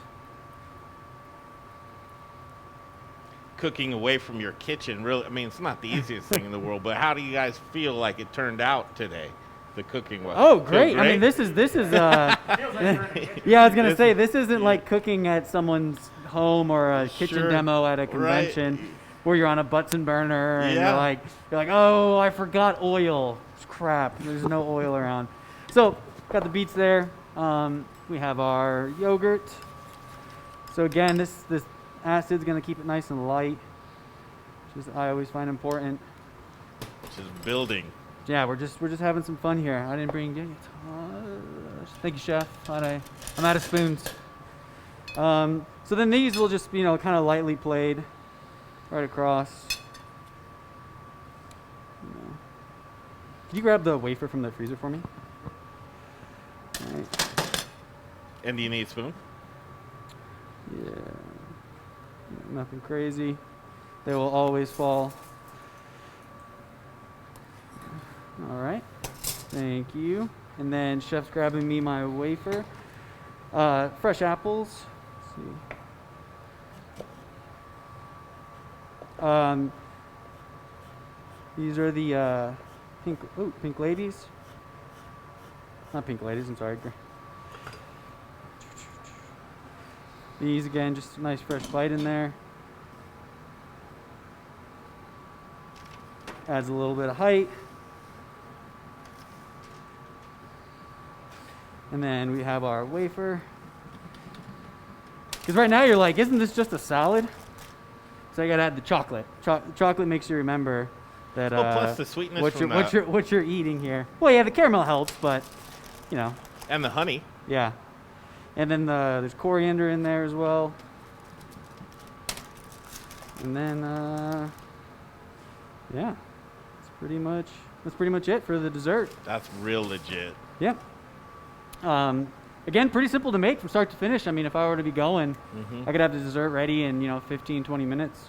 Cooking away from your kitchen, really, I mean, it's not the easiest thing in the world, but how do you guys feel like it turned out today? The cooking was. Oh, great. I mean, this is yeah, I was going to say, this isn't like cooking at someone's home or a kitchen demo at a convention where you're on a Bunsen burner and you're like, oh, I forgot oil. It's crap. There's no oil around. So, got the beets there. We have our yogurt. So again, this acid's going to keep it nice and light, which is I always find important. Just building. Yeah, we're just having some fun here. I didn't bring you. Thank you, chef. I'm out of spoons. So then these will just, you know, kind of lightly played right across. Can you grab the wafer from the freezer for me? All right. And do you need a spoon? Yeah. Nothing crazy. They will always fall. All right. Thank you. And then chef's grabbing me my wafer. Fresh apples. Let's see. These are the pink ladies. Not pink ladies, I'm sorry. These again, just a nice fresh bite in there. Adds a little bit of height. And then we have our wafer. Because right now you're like, isn't this just a salad? So I gotta add the chocolate. Chocolate makes you remember that plus the sweetness what you're eating here. Well, yeah, the caramel helps, but you know. And the honey. Yeah. And then there's coriander in there as well. And then, yeah, that's pretty much it for the dessert. That's real legit. Yeah. Again, pretty simple to make from start to finish. I mean, if I were to be going, I could have the dessert ready in 15, 20 minutes.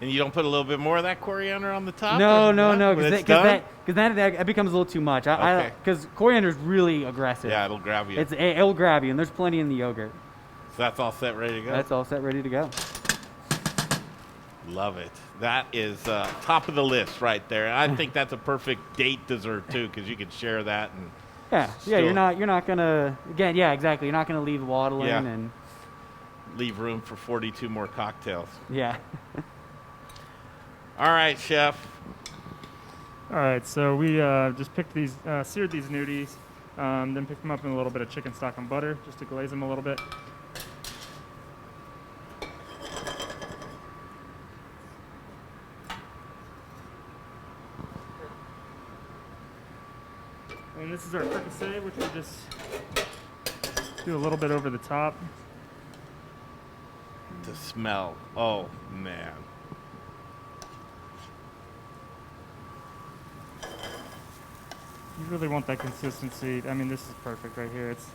And you don't put a little bit more of that coriander on the top? No, because that becomes a little too much. Because coriander is really aggressive. Yeah, it'll grab you. It'll grab you, and there's plenty in the yogurt. So that's all set, ready to go? That's all set, ready to go. Love it. That is top of the list right there. I think that's a perfect date dessert too, because you can share that and. Yeah. You're not gonna exactly. You're not gonna leave waddling and leave room for 42 more cocktails. Yeah. All right, chef. All right, so we just picked these, seared these nudies, then picked them up in a little bit of chicken stock and butter just to glaze them a little bit. And this is our fricassee, which we just do a little bit over the top. The smell. Oh, man. You really want that consistency. I mean, this is perfect right here. It's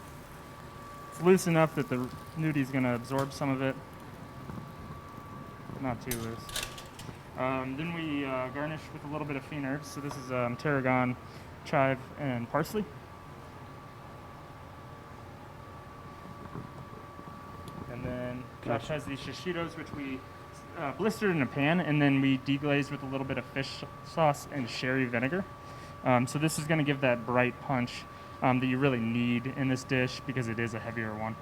loose enough that the nudi's going to absorb some of it. Not too loose. Then we garnish with a little bit of fiend herbs. So this is tarragon, chive, and parsley. And then Josh has these shishitos, which we blistered in a pan, and then we deglazed with a little bit of fish sauce and sherry vinegar. So this is going to give that bright punch that you really need in this dish because it is a heavier one.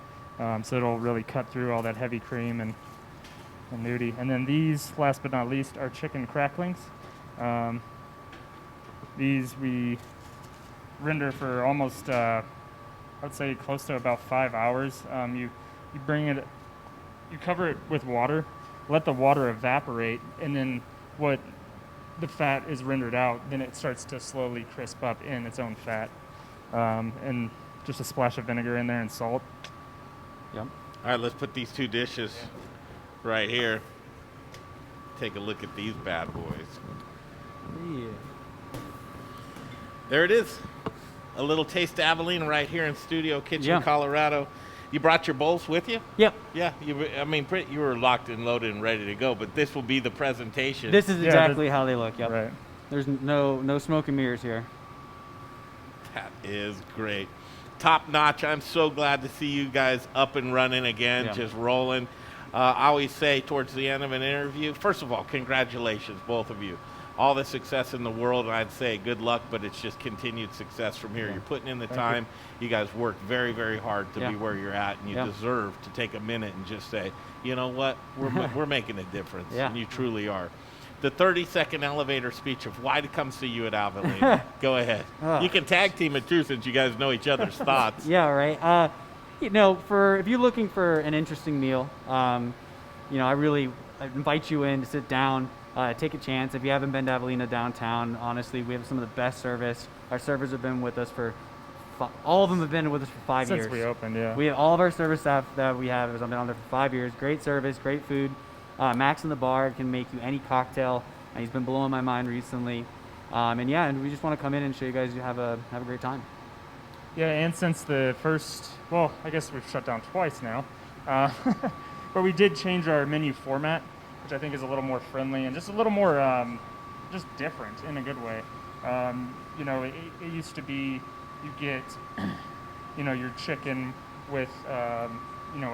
So it'll really cut through all that heavy cream and nudie. And then these, last but not least, are chicken cracklings. These we render for almost would say close to about 5 hours. You bring it, you cover it with water, let the water evaporate, and then what the fat is rendered out, then it starts to slowly crisp up in its own fat. And just a splash of vinegar in there and salt. Yep. All right, let's put these two dishes right here. Take a look at these bad boys. Yeah. There it is. A little taste of Avelina right here in Studio Kitchen, Colorado. You brought your bowls with you? Yep. Yeah. You were locked and loaded and ready to go, but this will be the presentation. This is exactly how they look. Yep. Right. There's no smoke and mirrors here. That is great. Top notch. I'm so glad to see you guys up and running again, just rolling. I always say towards the end of an interview, first of all, congratulations, both of you. All the success in the world, and I'd say good luck, but it's just continued success from here. You're putting in the time. You guys work very, very hard to be where you're at, and you deserve to take a minute and just say, you know what, we're making a difference, and you truly are. The 30-second elevator speech of why to come see you at Avelina. Go ahead. You can tag team it too, since you guys know each other's thoughts. Yeah, right. If you're looking for an interesting meal, I invite you in to sit down, take a chance. If you haven't been to Avelina downtown, honestly, we have some of the best service. Our servers have been with us for all of them have been with us for 5 years. Since we opened, yeah. We have all of our service staff that we have has been on there for 5 years. Great service, great food. Max in the bar can make you any cocktail. He's been blowing my mind recently. And we just want to come in and show you guys you have a great time. Yeah, and since the first, well, I guess we've shut down twice now, but we did change our menu format, which I think is a little more friendly and just a little more just different in a good way. It used to be you get, your chicken with, a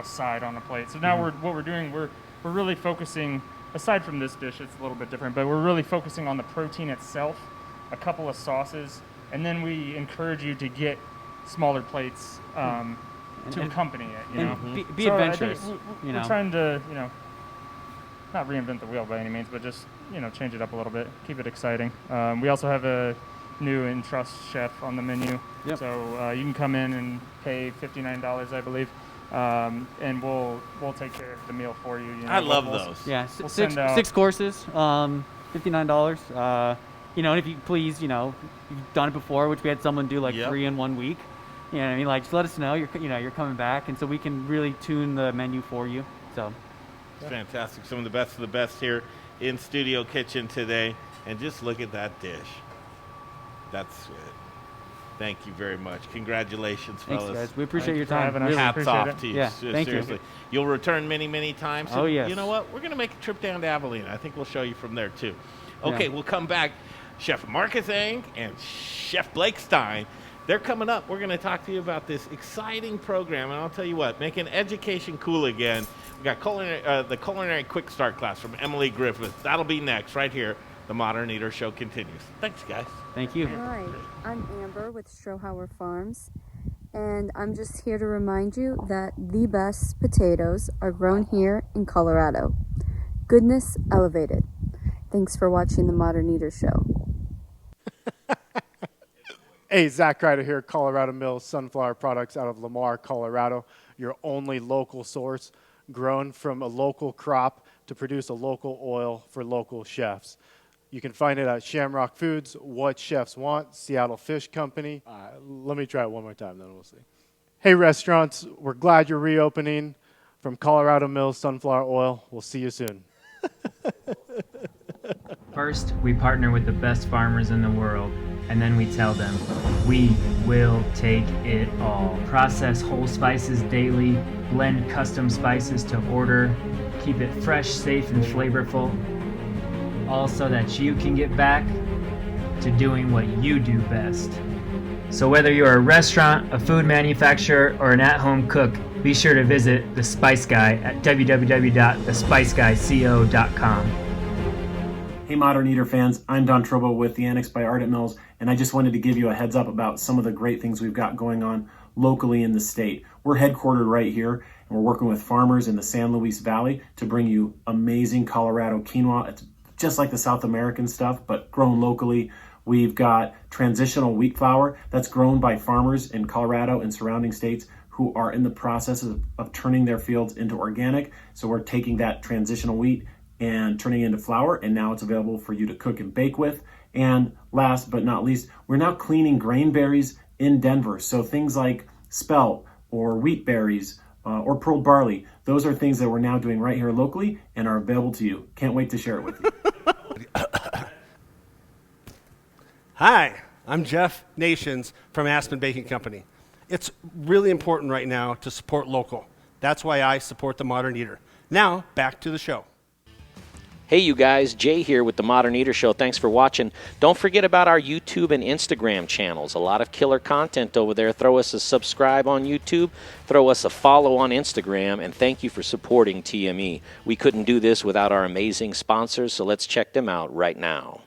side on a plate. So now we're really focusing, aside from this dish, it's a little bit different, but we're really focusing on the protein itself, a couple of sauces, and then we encourage you to get smaller plates to accompany it. And be adventurous. We're trying to, not reinvent the wheel by any means, but just, change it up a little bit, keep it exciting. We also have a new in-trust chef on the menu, so you can come in and pay $59, I believe. And we'll take care of the meal for you. I love those. Yeah, six courses, $59. And if you please, you've done it before, which we had someone do 3 in 1 week. You know what I mean? Just let us know you're coming back, and so we can really tune the menu for you. So, it's fantastic. Some of the best here in Studio Kitchen today, and just look at that dish. That's it. Thank you very much. Congratulations, fellas. Thanks, guys. We appreciate your time. Hats off to you. Yeah, seriously. You. You'll return many, many times. Oh, yes. You know what? We're going to make a trip down to Avelina. I think we'll show you from there, too. Okay, we'll come back. Chef Marcus Eng and Chef Blake Stein, they're coming up. We're going to talk to you about this exciting program. And I'll tell you what, making education cool again. We got the Culinary Quick Start class from Emily Griffith. That'll be next right here. The Modern Eater Show continues. Thanks, guys. Thank you. Hi, I'm Amber with Strohauer Farms, and I'm just here to remind you that the best potatoes are grown here in Colorado. Goodness elevated. Thanks for watching the Modern Eater Show. Hey, Zach Ryder here, Colorado Mills Sunflower Products out of Lamar, Colorado. Your only local source, grown from a local crop to produce a local oil for local chefs. You can find it at Shamrock Foods, What Chefs Want, Seattle Fish Company. Let me try it one more time, then we'll see. Hey, restaurants, we're glad you're reopening. From Colorado Mills Sunflower Oil, we'll see you soon. First, we partner with the best farmers in the world, and then we tell them, we will take it all. Process whole spices daily, blend custom spices to order, keep it fresh, safe, and flavorful, all so that you can get back to doing what you do best. So whether you're a restaurant, a food manufacturer, or an at-home cook, be sure to visit The Spice Guy at www.thespiceguyco.com. Hey Modern Eater fans, I'm Don Trobo with the Annex by Ardent Mills, and I just wanted to give you a heads up about some of the great things we've got going on locally in the state. We're headquartered right here, and we're working with farmers in the San Luis Valley to bring you amazing Colorado quinoa. It's just like the South American stuff, but grown locally. We've got transitional wheat flour that's grown by farmers in Colorado and surrounding states who are in the process of turning their fields into organic. So we're taking that transitional wheat and turning it into flour, and now it's available for you to cook and bake with. And last but not least, we're now cleaning grain berries in Denver. So things like spelt or wheat berries or pearl barley, those are things that we're now doing right here locally and are available to you. Can't wait to share it with you. Hi, I'm Jeff Nations from Aspen Baking Company. It's really important right now to support local. That's why I support the Modern Eater. Now, back to the show. Hey, you guys, Jay here with the Modern Eater Show. Thanks for watching. Don't forget about our YouTube and Instagram channels. A lot of killer content over there. Throw us a subscribe on YouTube. Throw us a follow on Instagram. And thank you for supporting TME. We couldn't do this without our amazing sponsors, so let's check them out right now.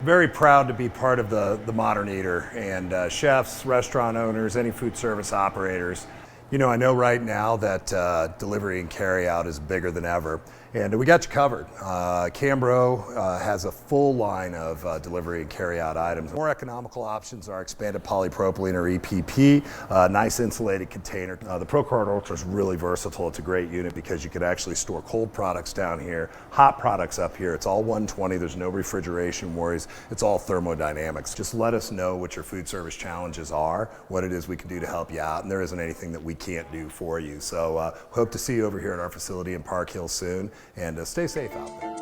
Very proud to be part of the Modern Eater, and chefs, restaurant owners, any food service operators. You know, I know right now that delivery and carry out is bigger than ever, and we got you covered. Cambro has a full line of delivery and carry out items. More economical options are expanded polypropylene or EPP, nice insulated container. The ProCard Ultra is really versatile. It's a great unit because you can actually store cold products down here, hot products up here. It's all 120, there's no refrigeration worries. It's all thermodynamics. Just let us know what your food service challenges are, what it is we can do to help you out, and there isn't anything that we can't do for you. So hope to see you over here at our facility in Park Hill soon, and stay safe out there.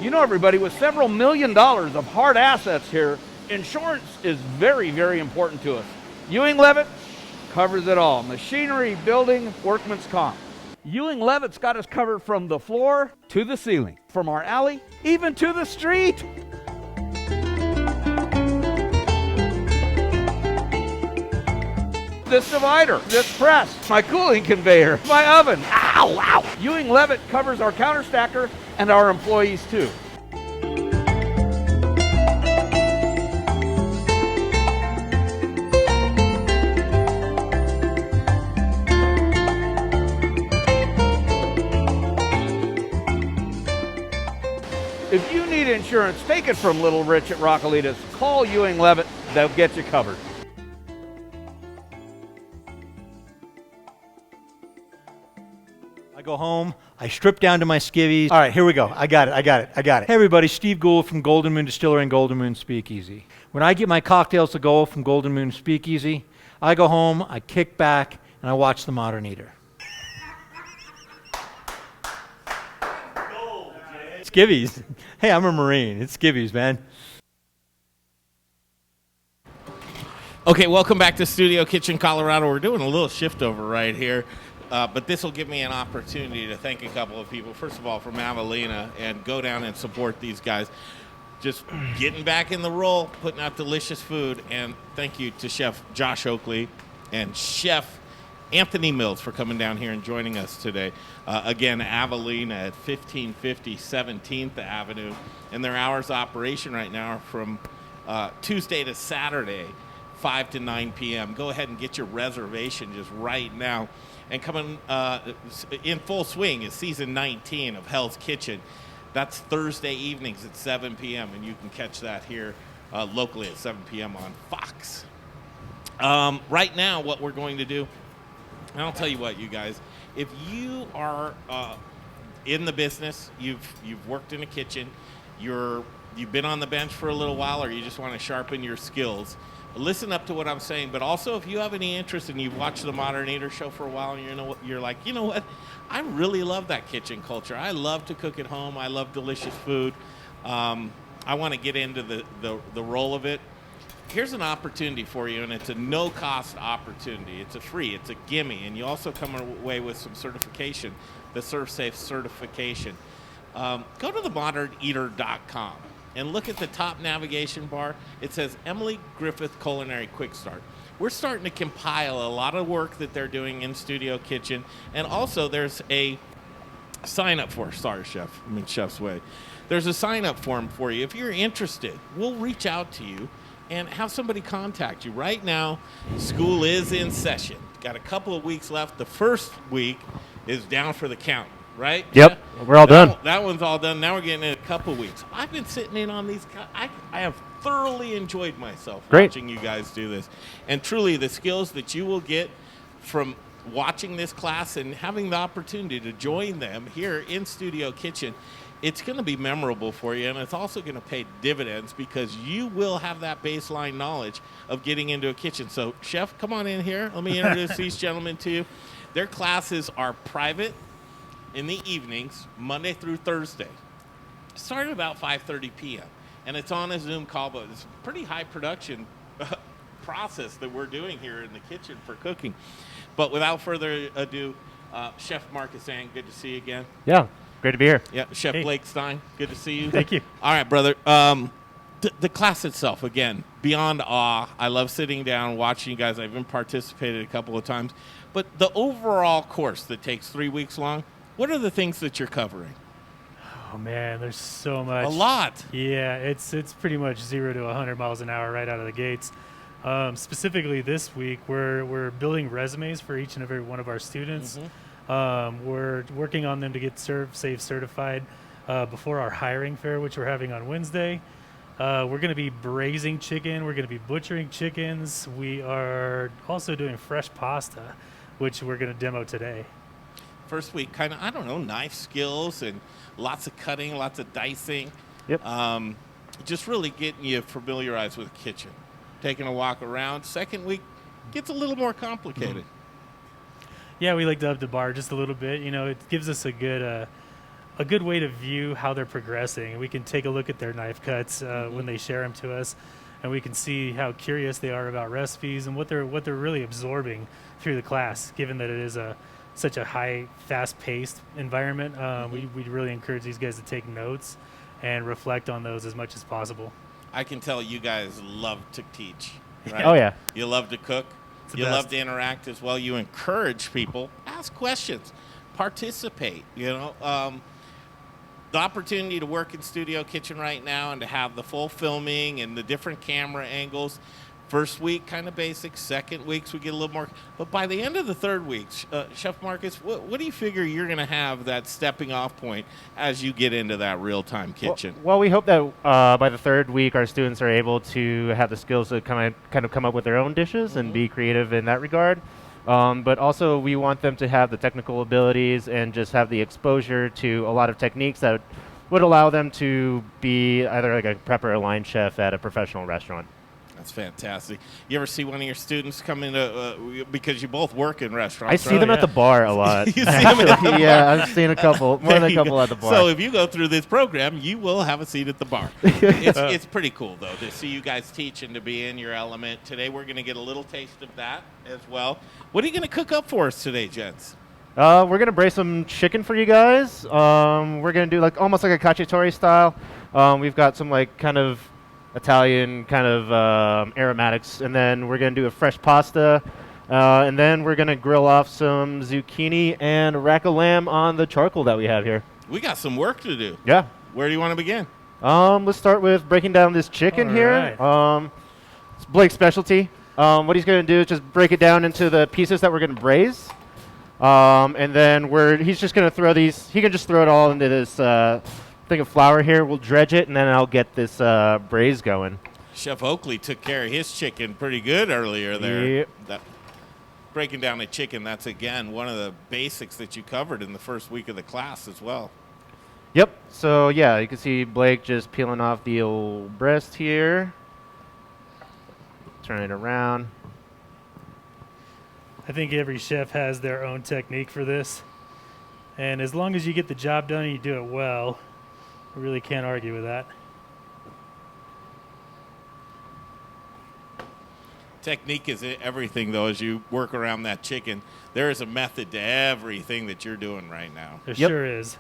You know, everybody, with several $1 million of hard assets here, insurance is very, very important to us. Ewing Levitt covers it all. Machinery, building, workman's comp. Ewing Levitt's got us covered from the floor to the ceiling, from our alley even to the street. This divider, this press, my cooling conveyor, my oven. Ow, ow. Ewing Levitt covers our counter stacker and our employees too. If you need insurance, take it from Little Rich at Rockalitas. Call Ewing Levitt, they'll get you covered. I go home, I strip down to my skivvies. All right, here we go. I got it. Hey everybody, Steve Gould from Golden Moon Distillery and Golden Moon Speakeasy. When I get my cocktails to go from Golden Moon Speakeasy, I go home, I kick back, and I watch The Modern Eater. Skivvies. Hey, I'm a Marine. It's skivvies, man. Okay, welcome back to Studio Kitchen, Colorado. We're doing a little shift over right here. But this will give me an opportunity to thank a couple of people. First of all, from Avelina, and go down and support these guys. Just getting back in the role, putting out delicious food. And thank you to Chef Josh Oakley and Chef Anthony Mills for coming down here and joining us today. Again, Avelina at 1550 17th Avenue. And their hours of operation right now are from Tuesday to Saturday, 5 to 9 p.m. Go ahead and get your reservation just right now. And coming in full swing is season 19 of Hell's Kitchen. That's Thursday evenings at 7 p.m. And you can catch that here locally at 7 p.m. on Fox. Right now, what we're going to do, and I'll tell you what, you guys, if you are in the business, you've worked in a kitchen, you've been on the bench for a little while, or you just want to sharpen your skills, listen up to what I'm saying. But also, if you have any interest and you've watched the Modern Eater show for a while, and you're like, you know what, I really love that kitchen culture. I love to cook at home. I love delicious food. I want to get into the role of it. Here's an opportunity for you, and it's a no-cost opportunity. It's a free, it's a gimme, and you also come away with some certification, the ServSafe certification. Go to themoderneater.com and look at the top navigation bar. It says Emily Griffith Culinary Quick Start. We're starting to compile a lot of work that they're doing in Studio Kitchen, and also there's a sign-up for, Chef's Way. There's a sign-up form for you. If you're interested, we'll reach out to you and have somebody contact you. Right now, school is in session. Got a couple of weeks left. The first week is down for the count right? Yep, we're all done. That one's all done. Now we're getting in a couple weeks. I've been sitting in on these. I have thoroughly enjoyed myself watching you guys do this. And truly, the skills that you will get from watching this class and having the opportunity to join them here in Studio Kitchen, it's going to be memorable for you, and it's also going to pay dividends because you will have that baseline knowledge of getting into a kitchen. So, Chef, come on in here. Let me introduce these gentlemen to you. Their classes are private in the evenings, Monday through Thursday. Start at about 5:30 p.m., and it's on a Zoom call, but it's a pretty high production process that we're doing here in the kitchen for cooking. But without further ado, Chef Marcus Ang, good to see you again. Yeah, great to be here. Yeah, Chef Blake Stein, good to see you. Thank you. All right, brother. The class itself, again, beyond awe. I love sitting down, watching you guys. I've even participated a couple of times. But the overall course that takes 3 weeks long, what are the things that you're covering? Oh man, there's so much. A lot. Yeah, it's pretty much 0 to 100 miles an hour right out of the gates. Specifically this week, we're building resumes for each and every one of our students. We're working on them to get ServSafe certified before our hiring fair, which we're having on Wednesday. We're going to be braising chicken. We're going to be butchering chickens. We are also doing fresh pasta, which we're going to demo today. First week, kind of, I don't know, knife skills and lots of cutting, lots of dicing. Yep. Just really getting you familiarized with the kitchen. Taking a walk around. Second week gets a little more complicated. Yeah, we like to up the bar just a little bit. You know, it gives us a good way to view how they're progressing. We can take a look at their knife cuts when they share them to us, and we can see how curious they are about recipes and what they're really absorbing through the class. Given that it is such a high, fast-paced environment, we really encourage these guys to take notes and reflect on those as much as possible. I can tell you guys love to teach, right? Oh, yeah. You love to cook. You love to interact as well. You encourage people. Ask questions. Participate, you know. The opportunity to work in Studio Kitchen right now and to have the full filming and the different camera angles. First week, kind of basic. Second weeks, we get a little more. But by the end of the third week, Chef Marcus, what do you figure you're going to have that stepping off point as you get into that real-time kitchen? Well, we hope that by the third week, our students are able to have the skills to kind of come up with their own dishes and be creative in that regard. But also, we want them to have the technical abilities and just have the exposure to a lot of techniques that would allow them to be either like a prep or a line chef at a professional restaurant. That's fantastic. You ever see one of your students come into, because you both work in restaurants? I see them at the bar a lot. You see them at the bar? Yeah, I've seen a couple, more than a couple at the bar. So if you go through this program, you will have a seat at the bar. It's pretty cool, though, to see you guys teach and to be in your element. Today we're going to get a little taste of that as well. What are you going to cook up for us today, gents? We're going to braise some chicken for you guys. We're going to do almost like a Cacciatore style. We've got some kind of Italian kind of aromatics, and then we're going to do a fresh pasta, and then we're going to grill off some zucchini and rack of lamb on the charcoal that we have here. We got some work to do. Yeah. Where do you want to begin? Let's start with breaking down this chicken here. It's Blake's specialty. What he's going to do is just break it down into the pieces that we're going to braise, and then he's just going to throw these. He can just throw it all into this thing of flour here. We'll dredge it, and then I'll get this braise going. Chef Oakley took care of his chicken pretty good earlier there. Yep. Breaking down a chicken, that's, again, one of the basics that you covered in the first week of the class as well. Yep. So, yeah, you can see Blake just peeling off the old breast here. Turn it around. I think every chef has their own technique for this. And as long as you get the job done and you do it well, I really can't argue with that. Technique is everything, though, as you work around that chicken. There is a method to everything that you're doing right now. There sure is.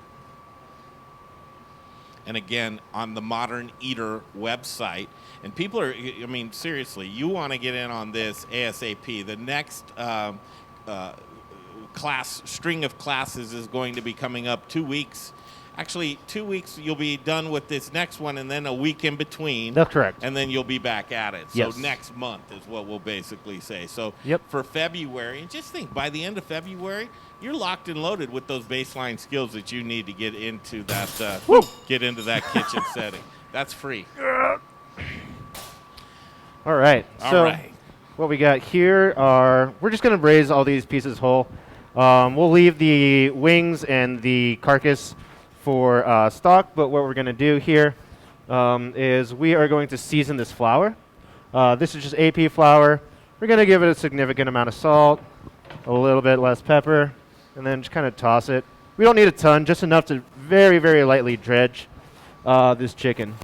And again, on the Modern Eater website, and people are, I mean, seriously, you want to get in on this ASAP. The next string of classes is going to be coming up 2 weeks. Actually, 2 weeks, you'll be done with this next one, and then a week in between. That's correct. And then you'll be back at it. Yes. So next month is what we'll basically say. So yep. For February, and just think, by the end of February, you're locked and loaded with those baseline skills that you need to get into that kitchen setting. That's free. All right. All So right. what we got here are, we're just going to braise all these pieces whole. We'll leave the wings and the carcass for stock, but what we're going to do here is we are going to season this flour. This is just AP flour. We're going to give it a significant amount of salt, a little bit less pepper, and then just kind of toss it. We don't need a ton, just enough to very, very lightly dredge this chicken.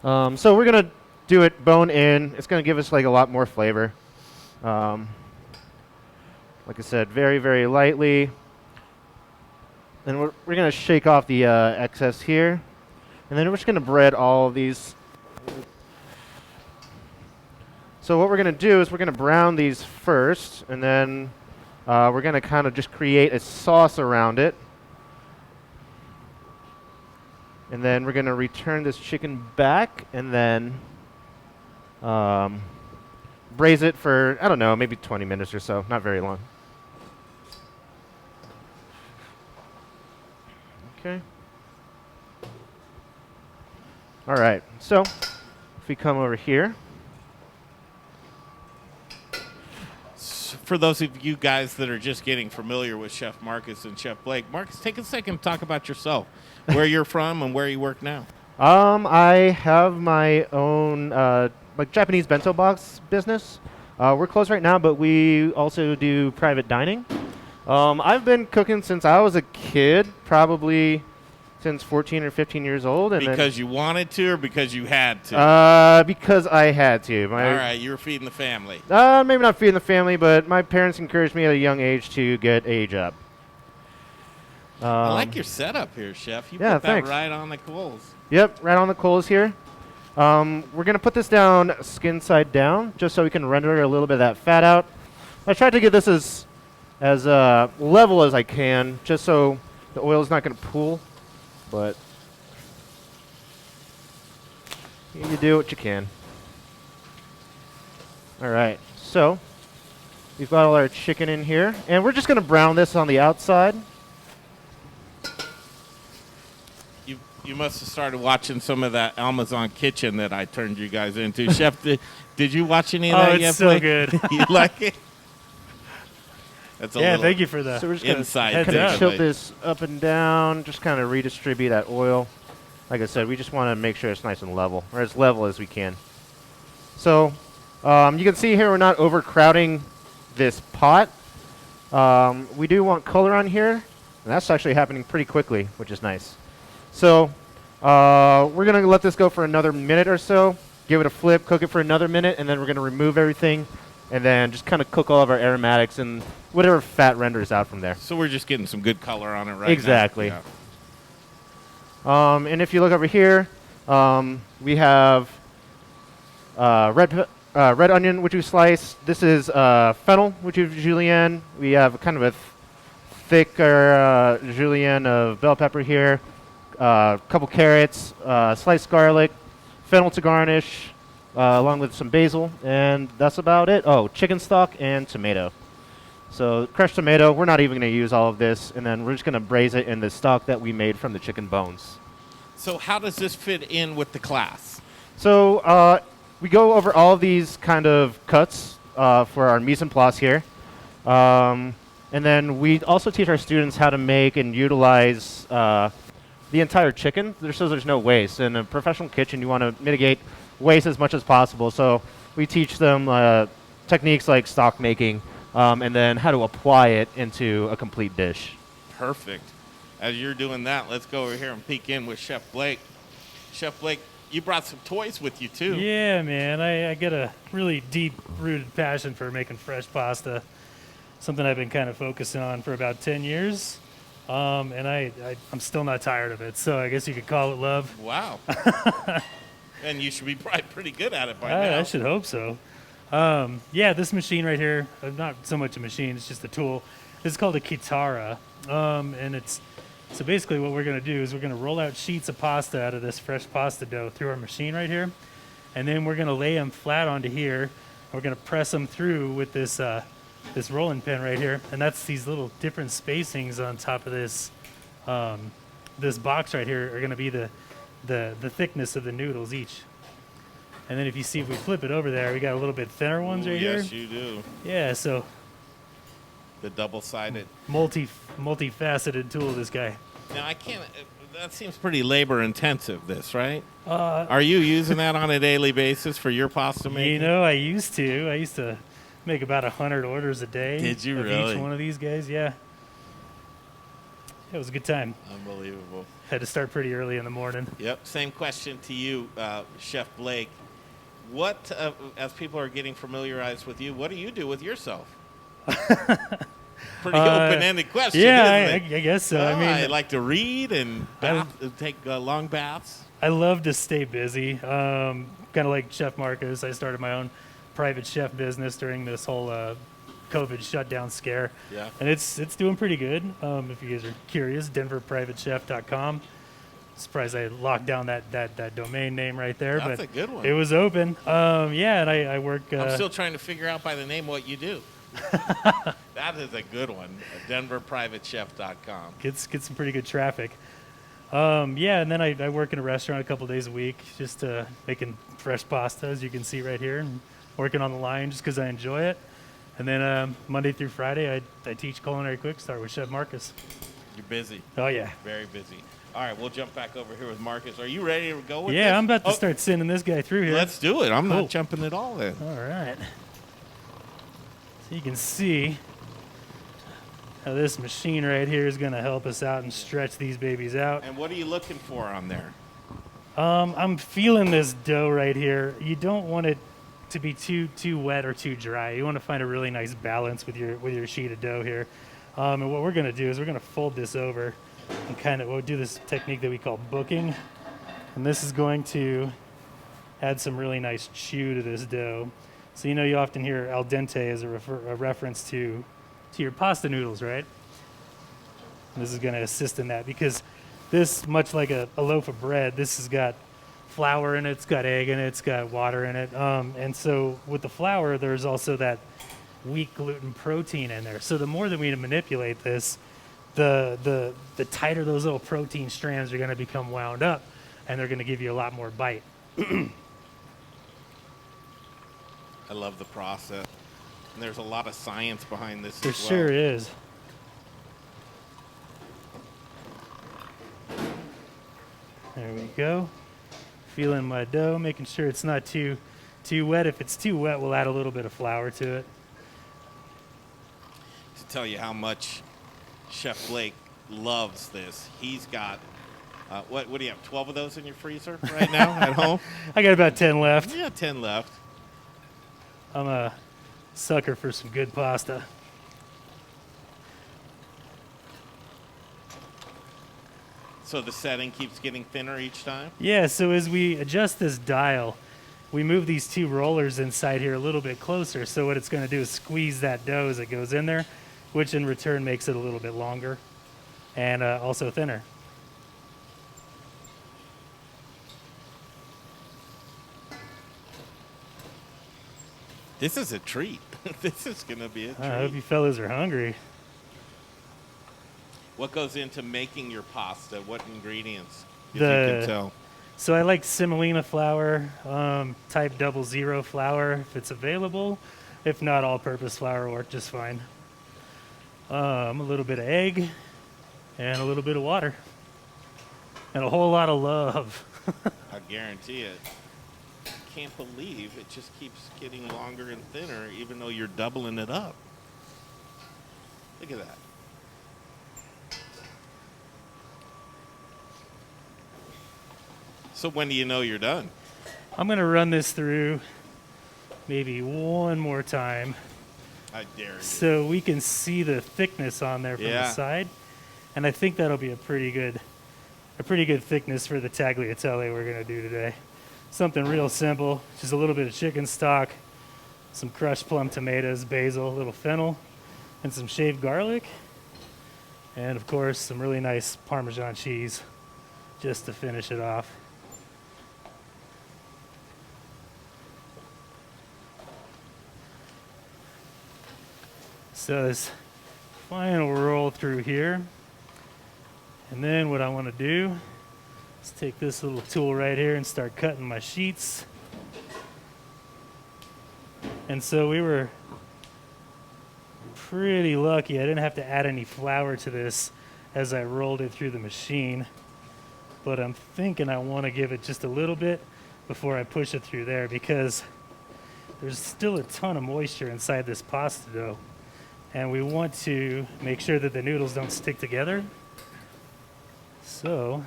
So we're going to do it bone in. It's going to give us like a lot more flavor. Like I said, very, very lightly. And we're going to shake off the excess here. And then we're just going to bread all of these. So what we're going to do is we're going to brown these first, and then we're going to kind of just create a sauce around it. And then we're going to return this chicken back and then braise it for, I don't know, maybe 20 minutes or so, not very long. Okay. All right, so if we come over here. For those of you guys that are just getting familiar with Chef Marcus and Chef Blake, Marcus, take a second to talk about yourself, where you're from and where you work now. I have my own like Japanese bento box business. We're closed right now, but we also do private dining. I've been cooking since I was a kid, probably since 14 or 15 years old. And because you wanted to or because you had to? Because I had to. All right, you were feeding the family. Maybe not feeding the family, but my parents encouraged me at a young age to get a job. I like your setup here, Chef. You yeah, put that thanks. right on the coals. Yep, right on the coals here. We're going to put this down skin side down, just so we can render a little bit of that fat out. I tried to get this as level as I can, just so the oil is not going to pool. But you do what you can. All right, so we've got all our chicken in here, and we're just going to brown this on the outside. You must have started watching some of that Amazon Kitchen that I turned you guys into. Chef, did you watch any of that yet? Oh, it's so good. You like it? That's a thank you for that. So we're just inside going to tilt this up and down, just kind of redistribute that oil. Like I said, we just want to make sure it's nice and level, or as level as we can. So you can see here we're not overcrowding this pot. We do want color on here, and that's actually happening pretty quickly, which is nice. So we're going to let this go for another minute or so, give it a flip, cook it for another minute, and then we're going to remove everything. And then just kind of cook all of our aromatics and whatever fat renders out from there. So we're just getting some good color on it right exactly. now. Exactly. And if you look over here, we have red onion, which we slice. This is fennel, which is julienne. We have kind of a thicker julienne of bell pepper here. A couple carrots, sliced garlic, fennel to garnish. Along with some basil, and that's about it. Oh, chicken stock and tomato. So crushed tomato, we're not even going to use all of this, and then we're just going to braise it in the stock that we made from the chicken bones. So how does this fit in with the class? So we go over all of these kind of cuts for our mise en place here. And then we also teach our students how to make and utilize the entire chicken, so there's no waste. In a professional kitchen, you want to mitigate waste as much as possible. So we teach them techniques like stock making and then how to apply it into a complete dish. Perfect. As you're doing that, let's go over here and peek in with Chef Blake. Chef Blake, you brought some toys with you too. Yeah, man. I get a really deep-rooted passion for making fresh pasta, something I've been kind of focusing on for about 10 years. And I'm still not tired of it, so I guess you could call it love. Wow. And you should be probably pretty good at it by now. I should hope so. Yeah, this machine right here, not so much a machine, it's just a tool. This is called a Cacciatore. And so basically what we're going to do is we're going to roll out sheets of pasta out of this fresh pasta dough through our machine right here. And then we're going to lay them flat onto here. We're going to press them through with this this rolling pin right here, and that's these little different spacings on top of this this box right here are going to be the thickness of the noodles each. And then if you see, if we flip it over there, we got a little bit thinner ones right here. Yes, you do. Yeah, so the double-sided, multifaceted tool. This guy. Now I can't. That seems pretty labor-intensive. This, right? Are you using that on a daily basis for your pasta making? You know, I used to make about 100 orders a day. Did you of really? Each one of these guys, yeah. It was a good time. Unbelievable. Had to start pretty early in the morning. Yep. Same question to you, Chef Blake. What, as people are getting familiarized with you, what do you do with yourself? Pretty open-ended question, yeah, isn't it? I guess so. Well, I mean, I like to read and take long baths. I love to stay busy. Kind of like Chef Marcus, I started my own private chef business during this whole COVID shutdown scare. Yeah. And it's doing pretty good. If you guys are curious, denverprivatechef.com. Surprised I locked down that domain name right there. That's but a good one. It was open. Yeah, and I work. I'm still trying to figure out by the name what you do. That is a good one. denverprivatechef.com. Get some pretty good traffic. Yeah, and then I work in a restaurant a couple days a week, just making fresh pasta, as you can see right here, and working on the line just because I enjoy it. And then Monday through Friday, I teach Culinary Quick Start with Chef Marcus. You're busy. Oh, yeah. Very busy. All right, we'll jump back over here with Marcus. Are you ready to go with this? Yeah, I'm about to start sending this guy through here. Let's do it. I'm Cool. not jumping at all then. All right. So you can see how this machine right here is going to help us out and stretch these babies out. And what are you looking for on there? I'm feeling this dough right here. You don't want it to be too wet or too dry. You want to find a really nice balance with your sheet of dough here. And what we're going to do is we're going to fold this over and we'll do this technique that we call booking. And this is going to add some really nice chew to this dough. So you often hear al dente as a reference to your pasta noodles, right? And this is going to assist in that because this, much like a loaf of bread, this has got flour in it, it's got egg in it, it's got water in it. And so with the flour, there's also that weak gluten protein in there. So the more that we manipulate this, the tighter those little protein strands are going to become wound up, and they're going to give you a lot more bite. I love the process. And there's a lot of science behind this There as well. sure is. There we go. Feeling my dough, making sure it's not too wet. If it's too wet, we'll add a little bit of flour to it. To tell you how much Chef Blake loves this, he's got, what do you have, 12 of those in your freezer right now at home? I got about 10 left. Yeah, 10 left. I'm a sucker for some good pasta. So the setting keeps getting thinner each time? Yeah, so as we adjust this dial, we move these two rollers inside here a little bit closer. So what it's going to do is squeeze that dough as it goes in there, which in return makes it a little bit longer and also thinner. This is a treat. This is going to be a treat. I hope you fellas are hungry. What goes into making your pasta? What ingredients, if you can tell? So I like semolina flour, type 00 flour if it's available. If not, all-purpose flour will work just fine. A little bit of egg and a little bit of water. And a whole lot of love. I guarantee it. Can't believe it just keeps getting longer and thinner even though you're doubling it up. Look at that. So when do you know you're done? I'm going to run this through maybe one more time. I dare you. So we can see the thickness on there from the side. And I think that'll be a pretty good thickness for the tagliatelle we're going to do today. Something real simple, just a little bit of chicken stock, some crushed plum tomatoes, basil, a little fennel, and some shaved garlic. And of course, some really nice Parmesan cheese just to finish it off. So this final roll through here. And then what I want to do is take this little tool right here and start cutting my sheets. And so we were pretty lucky. I didn't have to add any flour to this as I rolled it through the machine. But I'm thinking I want to give it just a little bit before I push it through there, because there's still a ton of moisture inside this pasta dough. And we want to make sure that the noodles don't stick together. So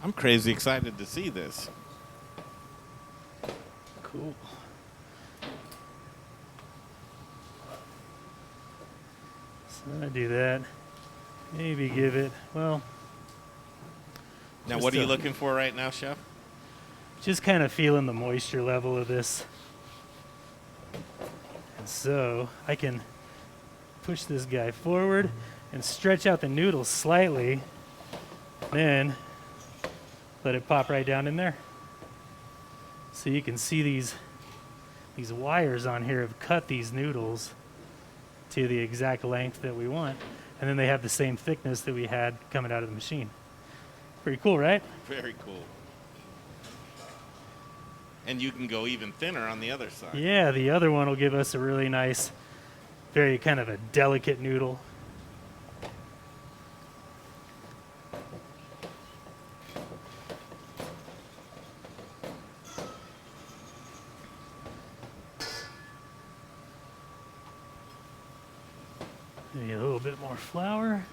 I'm crazy excited to see this. cool. So I do that. Maybe give it, well. Now, what are you looking for right now, Chef? Just kind of feeling the moisture level of this. And so I can push this guy forward and stretch out the noodles slightly, then let it pop right down in there. So you can see these wires on here have cut these noodles to the exact length that we want, and then they have the same thickness that we had coming out of the machine. Pretty cool, right? Very cool. And you can go even thinner on the other side. Yeah, the other one will give us a really nice, very kind of a delicate noodle. Maybe a little bit more flour.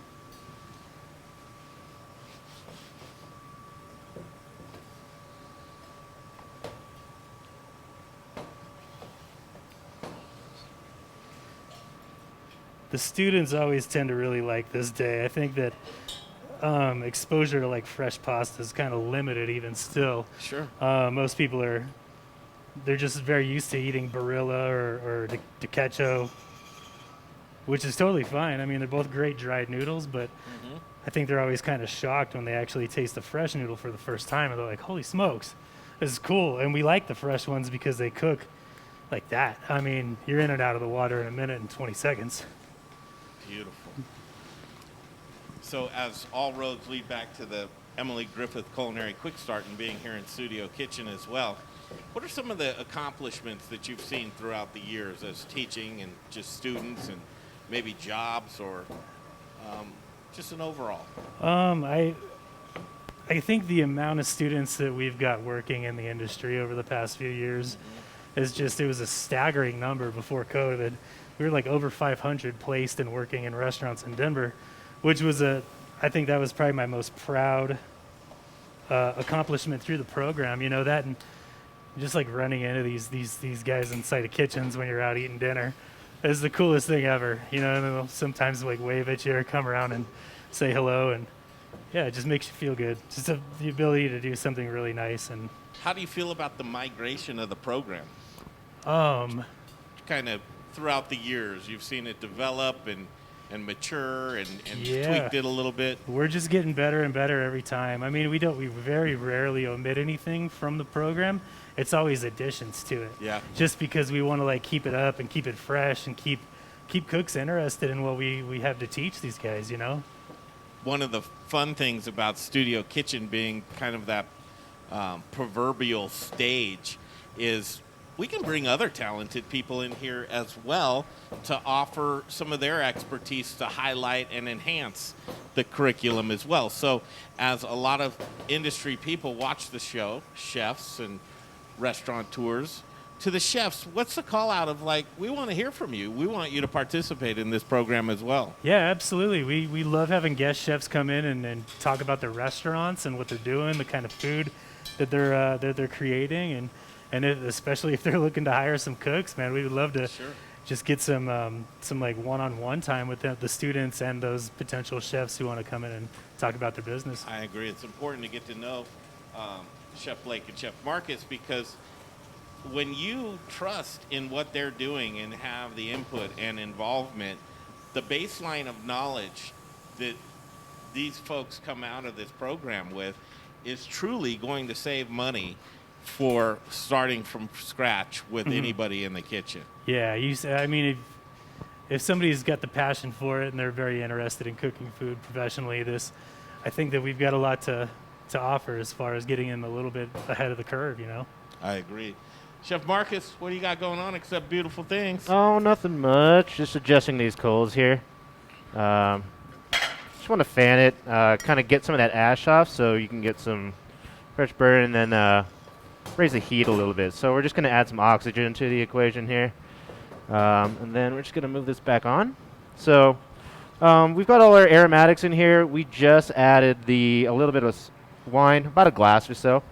The students always tend to really like this day. I think that exposure to like fresh pasta is kind of limited even still. Sure. Most people they're just very used to eating Barilla or Di Caccio, which is totally fine. I mean, they're both great dried noodles, but I think they're always kind of shocked when they actually taste a fresh noodle for the first time, and they're like, holy smokes, this is cool. And we like the fresh ones because they cook like that. I mean, you're in and out of the water in a minute and 20 seconds. Beautiful. So as all roads lead back to the Emily Griffith Culinary Quick Start and being here in Studio Kitchen as well, what are some of the accomplishments that you've seen throughout the years as teaching and just students and maybe jobs or just an overall? I think the amount of students that we've got working in the industry over the past few years is it was a staggering number before COVID. We were like over 500 placed and working in restaurants in Denver, which was I think that was probably my most proud accomplishment through the program. You know, that and just like running into these guys inside of kitchens when you're out eating dinner is the coolest thing ever. You know, and they'll sometimes like wave at you or come around and say hello, and yeah, it just makes you feel good. Just the ability to do something really nice. And how do you feel about the migration of the program? Kind of throughout the years, you've seen it develop and mature and yeah, tweaked it a little bit. We're just getting better and better every time. I mean, we very rarely omit anything from the program. It's always additions to it. Yeah. Just because we want to like keep it up and keep it fresh and keep cooks interested in what we have to teach these guys, you know? One of the fun things about Studio Kitchen being kind of that proverbial stage is we can bring other talented people in here as well to offer some of their expertise to highlight and enhance the curriculum as well. So as a lot of industry people watch the show, chefs and restaurateurs, to the chefs, what's the call out of like, we want to hear from you. We want you to participate in this program as well. Yeah, absolutely. We love having guest chefs come in and talk about their restaurants and what they're doing, the kind of food that they're creating, and especially if they're looking to hire some cooks, man, we would love to just get some like one-on-one time with the students and those potential chefs who want to come in and talk about their business. I agree. It's important to get to know Chef Blake and Chef Marcus, because when you trust in what they're doing and have the input and involvement, the baseline of knowledge that these folks come out of this program with is truly going to save money for starting from scratch with anybody in the kitchen. Yeah, I mean, if somebody's got the passion for it and they're very interested in cooking food professionally, I think that we've got a lot to offer as far as getting them a little bit ahead of the curve, you know? I agree. Chef Marcus, what do you got going on except beautiful things? Oh, nothing much. Just adjusting these coals here. Just want to fan it, kind of get some of that ash off so you can get some fresh burn, and then raise the heat a little bit. So we're just going to add some oxygen to the equation here. And then we're just going to move this back on. So we've got all our aromatics in here. We just added a little bit of wine, about a glass or so.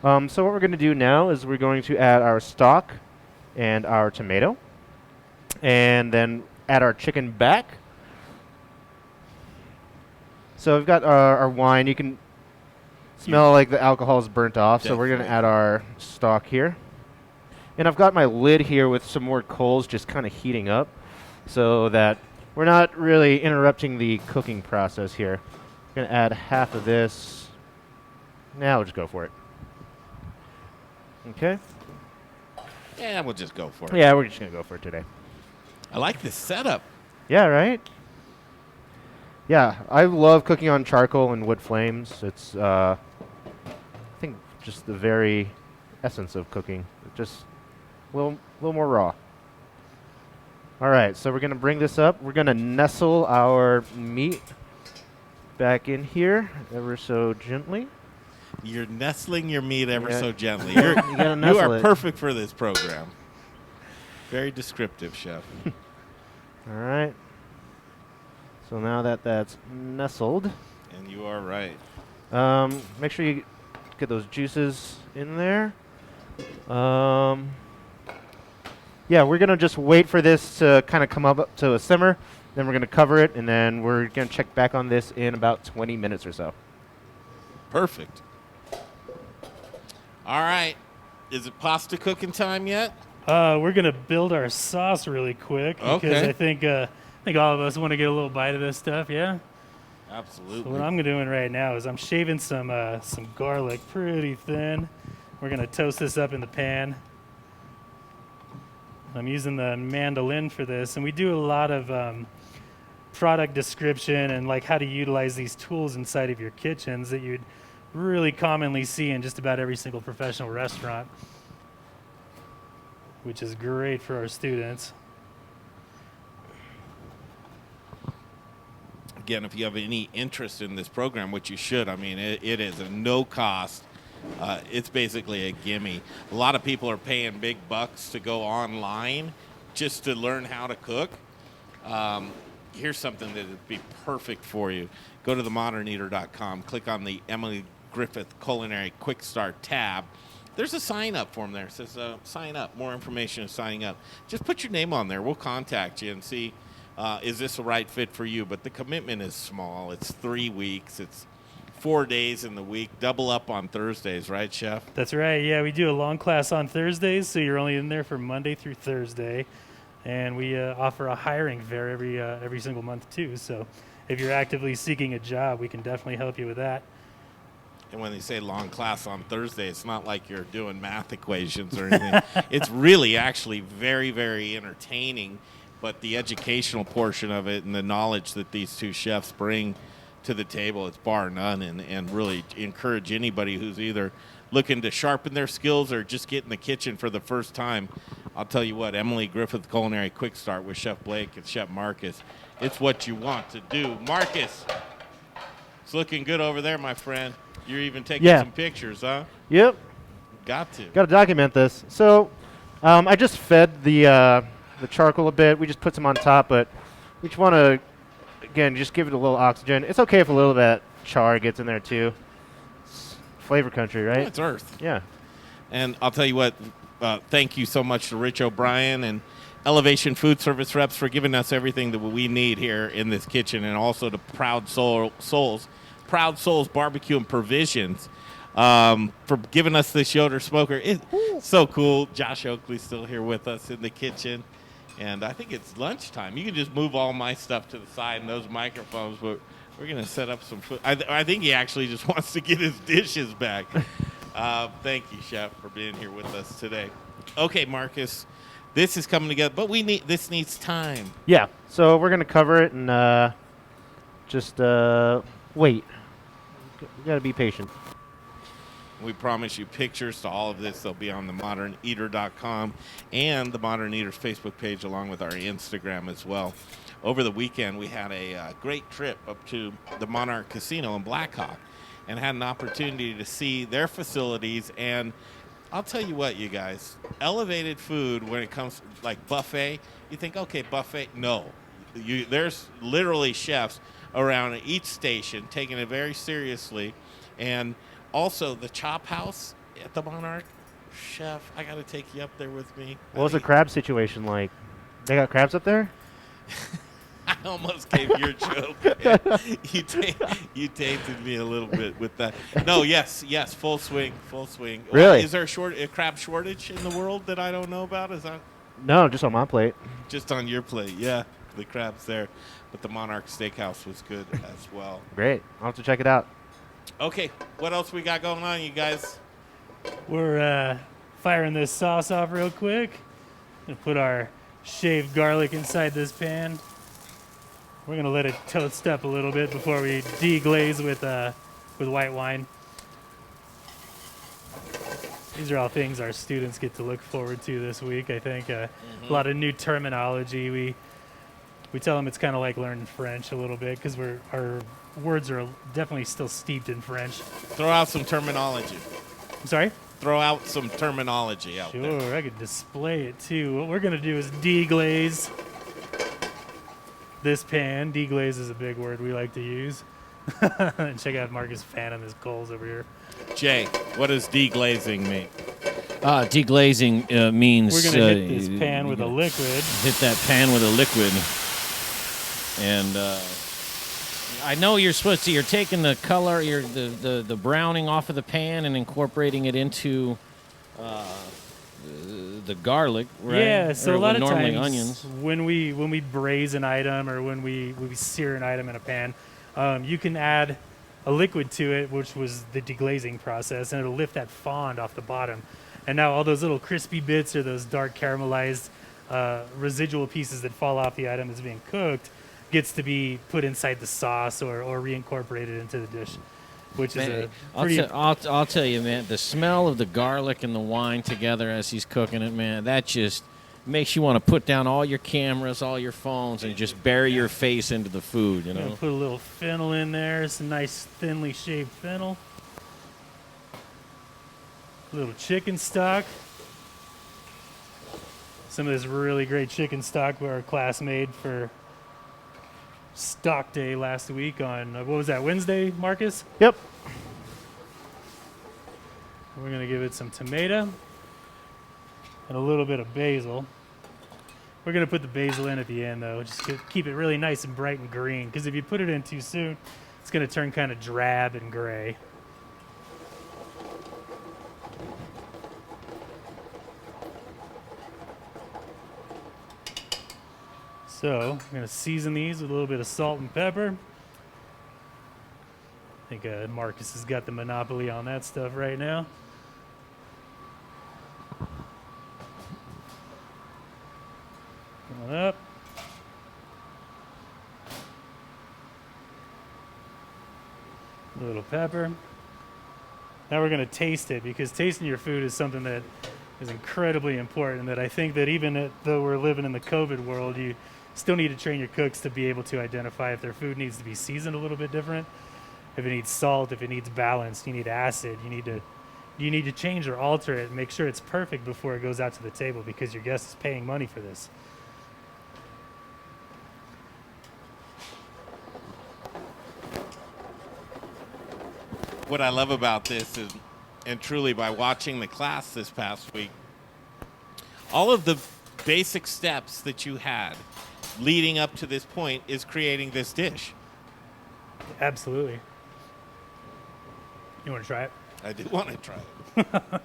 So what we're going to do now is we're going to add our stock and our tomato, and then add our chicken back. So we've got our wine. You can smell like the alcohol is burnt off, so we're going to add our stock here. And I've got my lid here with some more coals just kind of heating up so that we're not really interrupting the cooking process here. I'm going to add half of this. Now we'll just go for it. Okay. Yeah, we'll just go for it. Yeah, we're just going to go for it today. I like this setup. Yeah, right? Yeah, I love cooking on charcoal and wood flames. It's, I think, just the very essence of cooking. Just a little more raw. All right, so we're going to bring this up. We're going to nestle our meat back in here ever so gently. You're nestling your meat ever Yeah. so gently. You gotta You nestle are it. perfect for this program. Very descriptive, Chef. All right. So now that that's nestled. And you are right. Make sure you get those juices in there. Yeah, we're going to just wait for this to kind of come up to a simmer. Then we're going to cover it, and then we're going to check back on this in about 20 minutes or so. Perfect. All right. Is it pasta cooking time yet? We're gonna build our sauce really quick because Okay. I think all of us want to get a little bite of this stuff. Yeah. Absolutely. So what I'm doing right now is I'm shaving some garlic pretty thin. We're gonna toast this up in the pan. I'm using the mandolin for this, and we do a lot of product description and like how to utilize these tools inside of your kitchens that you'd really commonly see in just about every single professional restaurant, which is great for our students. Again, if you have any interest in this program, which you should, I mean, it is a no cost. It's basically a gimme. A lot of people are paying big bucks to go online just to learn how to cook. Here's something that would be perfect for you. Go to themoderneater.com, click on the Emily Griffith Culinary Quick Start tab. There's a sign-up form there. It says sign up, more information is signing up. Just put your name on there. We'll contact you and see is this a right fit for you. But the commitment is small. It's 3 weeks. It's 4 days in the week. Double up on Thursdays, right, Chef? That's right. Yeah, we do a long class on Thursdays, so you're only in there for Monday through Thursday. And we offer a hiring fair every single month, too. So if you're actively seeking a job, we can definitely help you with that. And when they say long class on Thursday, it's not like you're doing math equations or anything. It's really actually very, very entertaining. But the educational portion of it and the knowledge that these two chefs bring to the table, it's bar none, and really encourage anybody who's either looking to sharpen their skills or just get in the kitchen for the first time. I'll tell you what, Emily Griffith Culinary Quick Start with Chef Blake and Chef Marcus, it's what you want to do. Marcus, it's looking good over there, my friend. You're even taking some pictures, huh? Yep. Got to. Got to document this. So I just fed the charcoal a bit. We just put some on top, but we just want to, again, just give it a little oxygen. It's okay if a little bit of char gets in there, too. It's flavor country, right? Yeah, it's earth. Yeah. And I'll tell you what, thank you so much to Rich O'Brien and Elevation Food Service reps for giving us everything that we need here in this kitchen, and also to Proud Souls Barbecue and Provisions for giving us this Yoder smoker. It's so cool. Josh Oakley's still here with us in the kitchen, and I think it's lunchtime. You can just move all my stuff to the side and those microphones, but we're going to set up some food. I think he actually just wants to get his dishes back. Thank you, Chef, for being here with us today. Okay, Marcus, this is coming together, but this needs time. Yeah, so we're going to cover it and just wait. We got to be patient. We promise you pictures to all of this. They'll be on themoderneater.com and the Modern Eaters Facebook page, along with our Instagram as well. Over the weekend, we had a great trip up to the Monarch Casino in Blackhawk and had an opportunity to see their facilities. And I'll tell you what, you guys, elevated food when it comes like buffet, you think, okay, buffet. No. There's literally chefs around each station taking it very seriously. And also the Chop House at the Monarch, Chef, I got to take you up there with me. What was the crab situation like? They got crabs up there? I almost gave your joke. You tainted me a little bit with that. No, yes, full swing. Really? Is there a crab shortage in the world that I don't know about? Is that No, just on my plate. just on your plate? Yeah, the crab's there. But the Monarch Steakhouse was good as well. Great. I'll have to check it out. Okay, what else we got going on, you guys? We're firing this sauce off real quick. Gonna put our shaved garlic inside this pan. We're gonna let it toast up a little bit before we deglaze with white wine. These are all things our students get to look forward to this week. I think a lot of new terminology. We tell them it's kind of like learning French a little bit because our words are definitely still steeped in French. Throw out some terminology. I'm sorry? Throw out some terminology out there. Sure, I could display it too. What we're gonna do is deglaze this pan. Deglaze is a big word we like to use. And check out Marcus fanning his coals over here. Jay, what does deglazing mean? Deglazing means we're gonna hit this pan with a liquid. Hit that pan with a liquid, and I know you're supposed to. You're taking the color, the browning off of the pan and incorporating it into the garlic, right? Yeah, so a lot of normally times onions. when we braise an item or when we sear an item in a pan, you can add a liquid to it, which was the deglazing process, and it'll lift that fond off the bottom. And now all those little crispy bits or those dark caramelized residual pieces that fall off the item that's being cooked gets to be put inside the sauce or reincorporated into the dish, which is a pretty... I'll tell you, man, the smell of the garlic and the wine together as he's cooking it, man, that just makes you want to put down all your cameras, all your phones, and just bury your face into the food, you know? Put a little fennel in there, some nice thinly shaved fennel. A little chicken stock. Some of this really great chicken stock our class made for stock day last week on, what was that, Wednesday, Marcus? Yep. We're going to give it some tomato and a little bit of basil. We're going to put the basil in at the end, though, just to keep it really nice and bright and green, because if you put it in too soon, it's going to turn kind of drab and gray. So I'm going to season these with a little bit of salt and pepper. I think Marcus has got the monopoly on that stuff right now. Coming up. A little pepper. Now we're going to taste it, because tasting your food is something that is incredibly important, that I think that even though we're living in the COVID world, you still need to train your cooks to be able to identify if their food needs to be seasoned a little bit different, if it needs salt, if it needs balance, you need acid, you need to change or alter it and make sure it's perfect before it goes out to the table, because your guest is paying money for this. What I love about this is, and truly by watching the class this past week, all of the basic steps that you had leading up to this point is creating this dish. Absolutely. You want to try it? I do want to try it.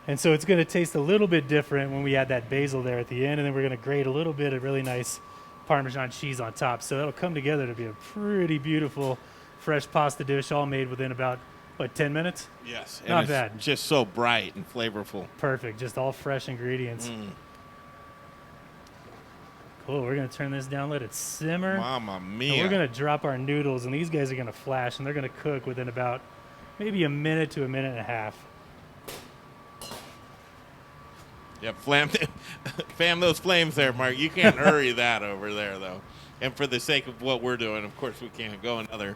And so it's going to taste a little bit different when we add that basil there at the end, and then we're going to grate a little bit of really nice Parmesan cheese on top. So it'll come together to be a pretty beautiful fresh pasta dish, all made within about, 10 minutes? Yes. Not and bad. It's just so bright and flavorful. Perfect. Just all fresh ingredients. Cool. We're going to turn this down, let it simmer. Mamma mia. And we're going to drop our noodles, and these guys are going to flash, and they're going to cook within about maybe a minute to a minute and a half. Yeah, fam those flames there, Mark. You can't hurry that over there, though. And for the sake of what we're doing, of course, we can't go another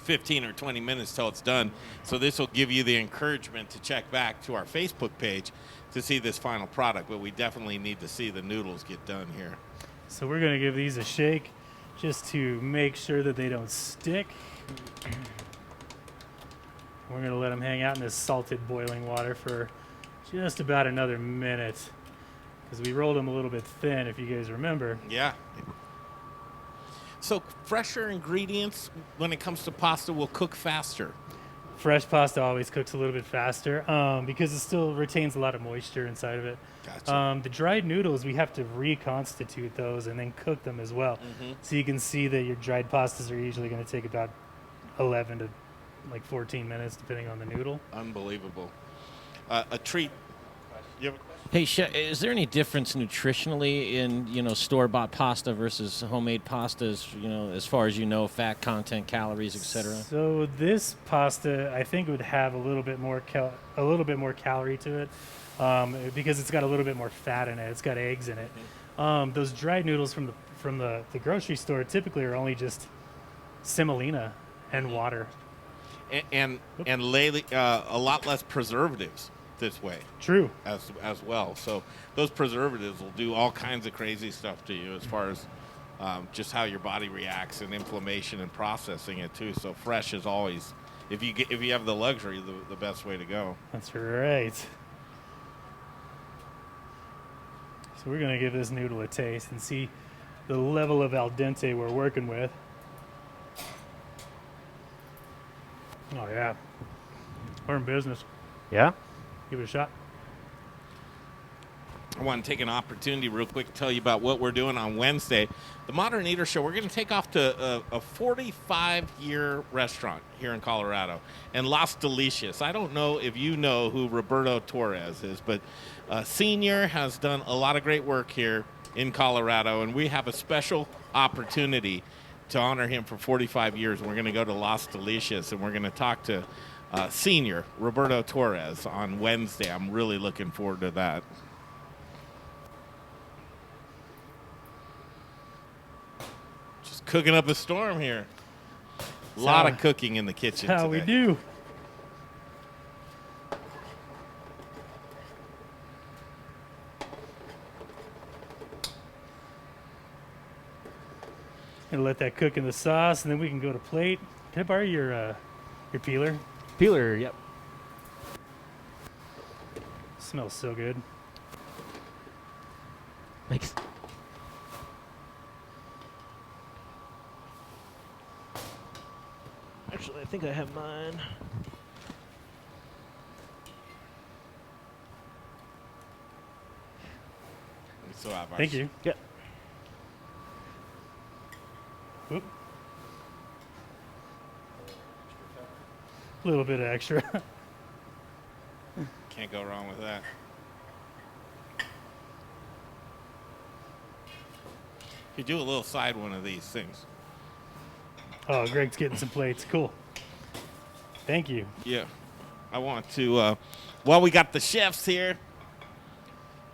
15 or 20 minutes till it's done. So this will give you the encouragement to check back to our Facebook page to see this final product. But we definitely need to see the noodles get done here. So we're going to give these a shake just to make sure that they don't stick. We're going to let them hang out in this salted boiling water for just about another minute, because we rolled them a little bit thin, if you guys remember. Yeah. So fresher ingredients when it comes to pasta will cook faster. Fresh pasta always cooks a little bit faster because it still retains a lot of moisture inside of it. Gotcha. The dried noodles, we have to reconstitute those and then cook them as well. So you can see that your dried pastas are usually going to take about 11 to 14 minutes, depending on the noodle. Unbelievable. A treat. You have a question? Hey, Chef, is there any difference nutritionally in store-bought pasta versus homemade pastas? As far as fat content, calories, etc. So this pasta, I think, would have a little bit more calorie to it because it's got a little bit more fat in it. It's got eggs in it. Those dried noodles from the grocery store typically are only just semolina and water. And lately, a lot less preservatives this way. True. As well. So those preservatives will do all kinds of crazy stuff to you as far as just how your body reacts and inflammation and processing it too. So fresh is always, if you have the luxury, the best way to go. That's right. So we're gonna give this noodle a taste and see the level of al dente we're working with. Oh yeah, we're in business. Yeah? Give it a shot. I want to take an opportunity real quick to tell you about what we're doing on Wednesday. The Modern Eater Show, we're going to take off to a 45-year restaurant here in Colorado, and Las Delicias. I don't know if you know who Roberto Torres is, but Senior has done a lot of great work here in Colorado, and we have a special opportunity to honor him for 45 years. We're going to go to Las Delicias, and we're going to talk to Senior Roberto Torres on Wednesday. I'm really looking forward to that. Just cooking up a storm here. A lot of cooking in the kitchen How today. we do. Gonna let that cook in the sauce, and then we can go to plate. Can I borrow your peeler? Peeler, yep. Smells so good. Thanks. Actually, I think I have mine. So have ours. Thank you. Yeah. Oop. A little bit of extra. Can't go wrong with that. You do a little side one of these things. Oh, Greg's getting some plates. Cool. Thank you. Yeah. I want to, while we got the chefs here,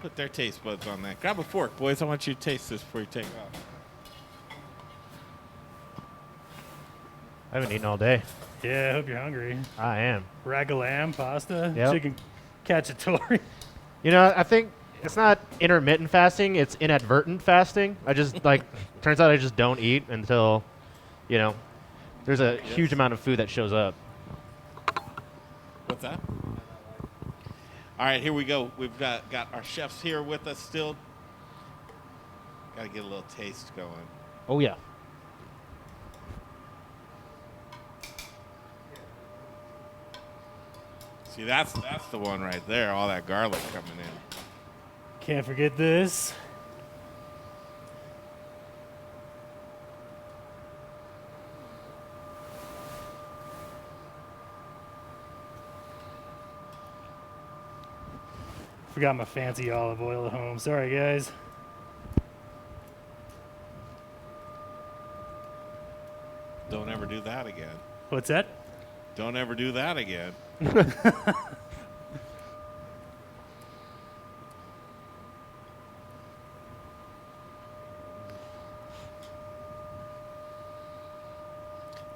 put their taste buds on that. Grab a fork, boys. I want you to taste this before you take off. I haven't eaten all day. Yeah, I hope you're hungry. I am. Rack of lamb, pasta, Yep. chicken cacciatore. I think it's not intermittent fasting, it's inadvertent fasting. I just, turns out I just don't eat until, there's a huge amount of food that shows up. What's that? All right, here we go. We've got our chefs here with us still. Got to get a little taste going. Oh, yeah. See, that's the one right there. All that garlic coming in. Can't forget this. Forgot my fancy olive oil at home. Sorry, guys. Don't ever do that again. What's that? Don't ever do that again.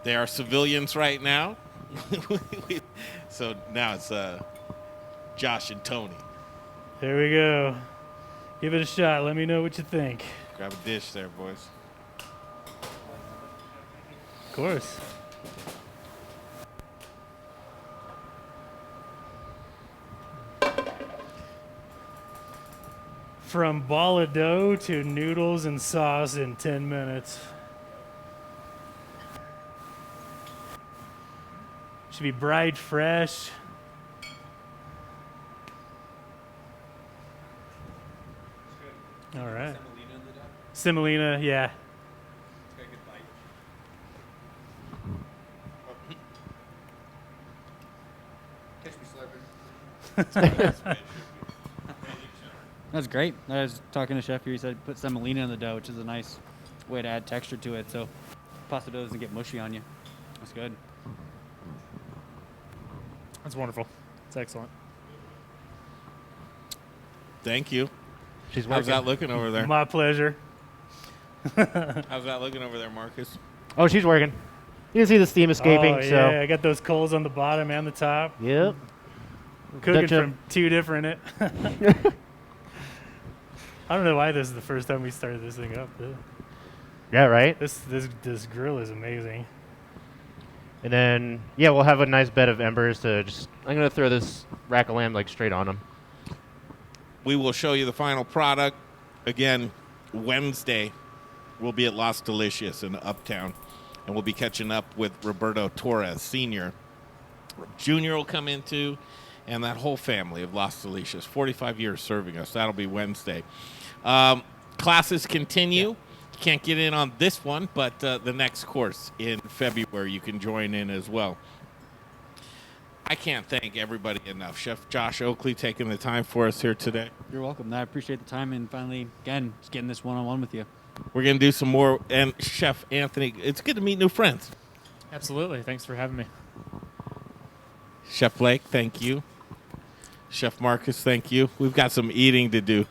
They are civilians right now. So now it's Josh and Tony. There we go. Give it a shot. Let me know what you think. Grab a dish there, boys. Of course. From ball of dough to noodles and sauce in 10 minutes. Should be bright, fresh. All right. Semolina, yeah. That's great. I was talking to Chef here. He said put semolina in the dough, which is a nice way to add texture to it, so pasta dough doesn't get mushy on you. That's good. That's wonderful. It's excellent. Thank you. She's How's that looking over there? My pleasure. How's that looking over there, Marcus? Oh, she's working. You can see the steam escaping. Oh, yeah, So I got those coals on the bottom and the top. Yep. Cooking Betcha. from two different. I don't know why this is the first time we started this thing up. Yeah, right. This grill is amazing. And then yeah, we'll have a nice bed of embers to just. I'm gonna throw this rack of lamb like straight on them. We will show you the final product again Wednesday. We'll be at Las Delicias in Uptown, and we'll be catching up with Roberto Torres Sr. Junior will come into, and that whole family of Las Delicias, 45 years serving us. That'll be Wednesday. Classes continue. You can't get in on this one, but the next course in February you can join in as well. I can't thank everybody enough. Chef Josh Oakley taking the time for us here today. You're welcome. I appreciate the time and finally, again, just getting this one-on-one with you. We're going to do some more. And Chef Anthony, it's good to meet new friends. Absolutely. Thanks for having me. Chef Blake, thank you. Chef Marcus, thank you. We've got some eating to do.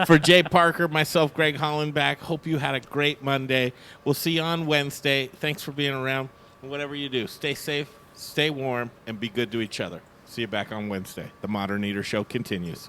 For Jay Parker, myself, Greg Hollenbach, hope you had a great Monday. We'll see you on Wednesday. Thanks for being around. And whatever you do, stay safe, stay warm, and be good to each other. See you back on Wednesday. The Modern Eater Show continues.